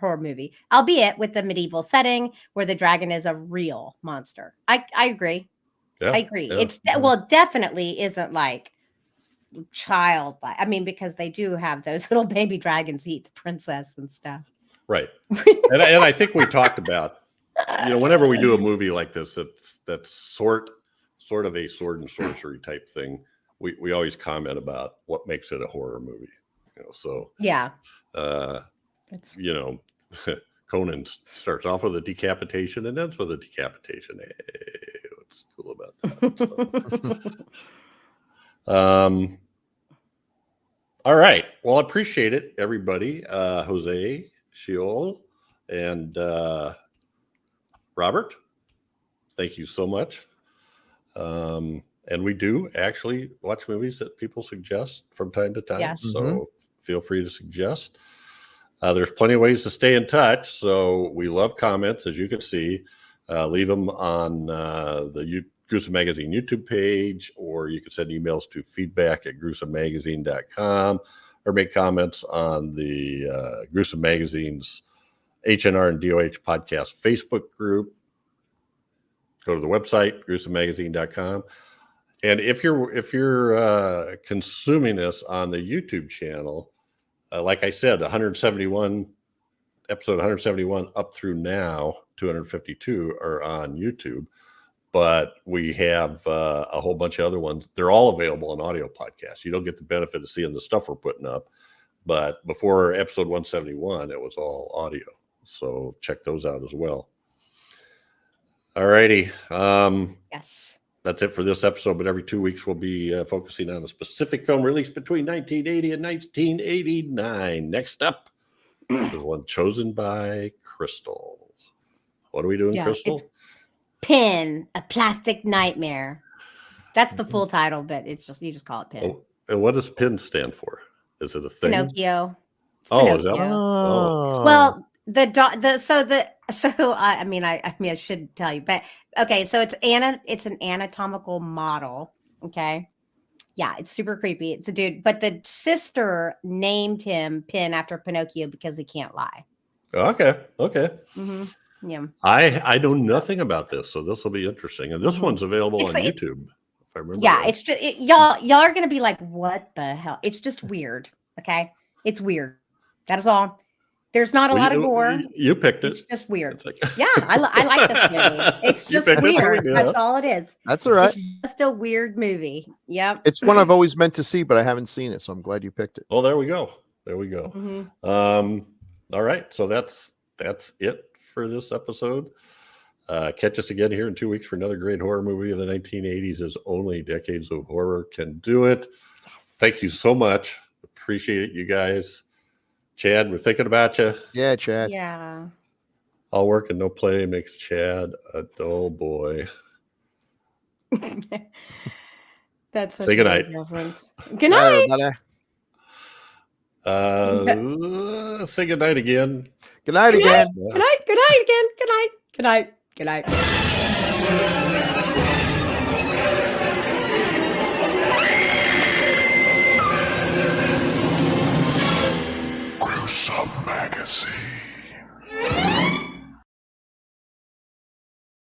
movie, albeit with the medieval setting where the dragon is a real monster. I agree. Yeah, I agree. yeah. It's definitely isn't like childlike. I mean, because they do have those little baby dragons eat the princess and stuff. Right. and I think we talked about, whenever we do a movie like this, that's sort of a sword and sorcery type thing. We always comment about what makes it a horror movie. So Yeah. Conan starts off with a decapitation and ends with a decapitation. Hey, what's cool about that? All right. Well, I appreciate it, everybody. Jose, Sheol, and Robert, thank you so much. And we do actually watch movies that people suggest from time to time. Yeah. So feel free to suggest. There's plenty of ways to stay in touch. So we love comments, as you can see. Leave them on the Gruesome Magazine YouTube page, or you can send emails to feedback@gruesomemagazine.com, or make comments on the Gruesome Magazine's HNR and DOH podcast Facebook group. Go to the website, gruesomemagazine.com. And if you're consuming this on the YouTube channel, like I said, episode 171 up through now, 252 are on YouTube. But we have a whole bunch of other ones. They're all available on audio podcasts. You don't get the benefit of seeing the stuff we're putting up. But before episode 171, it was all audio. So check those out as well. All righty. Yes. That's it for this episode. But every 2 weeks, we'll be focusing on a specific film released between 1980 and 1989. Next up is one chosen by Crystal. What are we doing, Crystal? It's Pin, a Plastic Nightmare. That's the full title, but you just call it Pin. Oh, and what does PIN stand for? Is it a thing? Pinocchio. It's Oh, is that? Pinocchio. Oh. Well, I should tell you, but okay, so it's an anatomical model. Okay. Yeah, it's super creepy. It's a dude, but the sister named him Pin after Pinocchio because he can't lie. Okay. Mm-hmm. Yeah. I know nothing about this, so this will be interesting. And this one's available on YouTube, if I remember. Yeah, right. it's just y'all are gonna be like, what the hell? It's just weird. Okay, it's weird. That is all. There's not a lot of gore. You picked it. It's just weird. It's like, Yeah, I like this movie. It's just picked it, weird. yeah. That's all it is. That's all right. It's just a weird movie. Yep. It's one I've always meant to see, but I haven't seen it, so I'm glad you picked it. oh, there we go. Mhm. All right, so that's it for this episode. Catch us again here in 2 weeks for another great horror movie of the 1980s, as only decades of horror can do it. Thank you so much. Appreciate it, you guys. Chad, we're thinking about you. Yeah, Chad. Yeah. All work and no play makes Chad a dull boy. That's such Say a goodnight. good reference. Good night. Bye, everybody. Say goodnight again. Good night again. Good night. Good night again. Good night. Good night. Good night. Gruesome Magazine.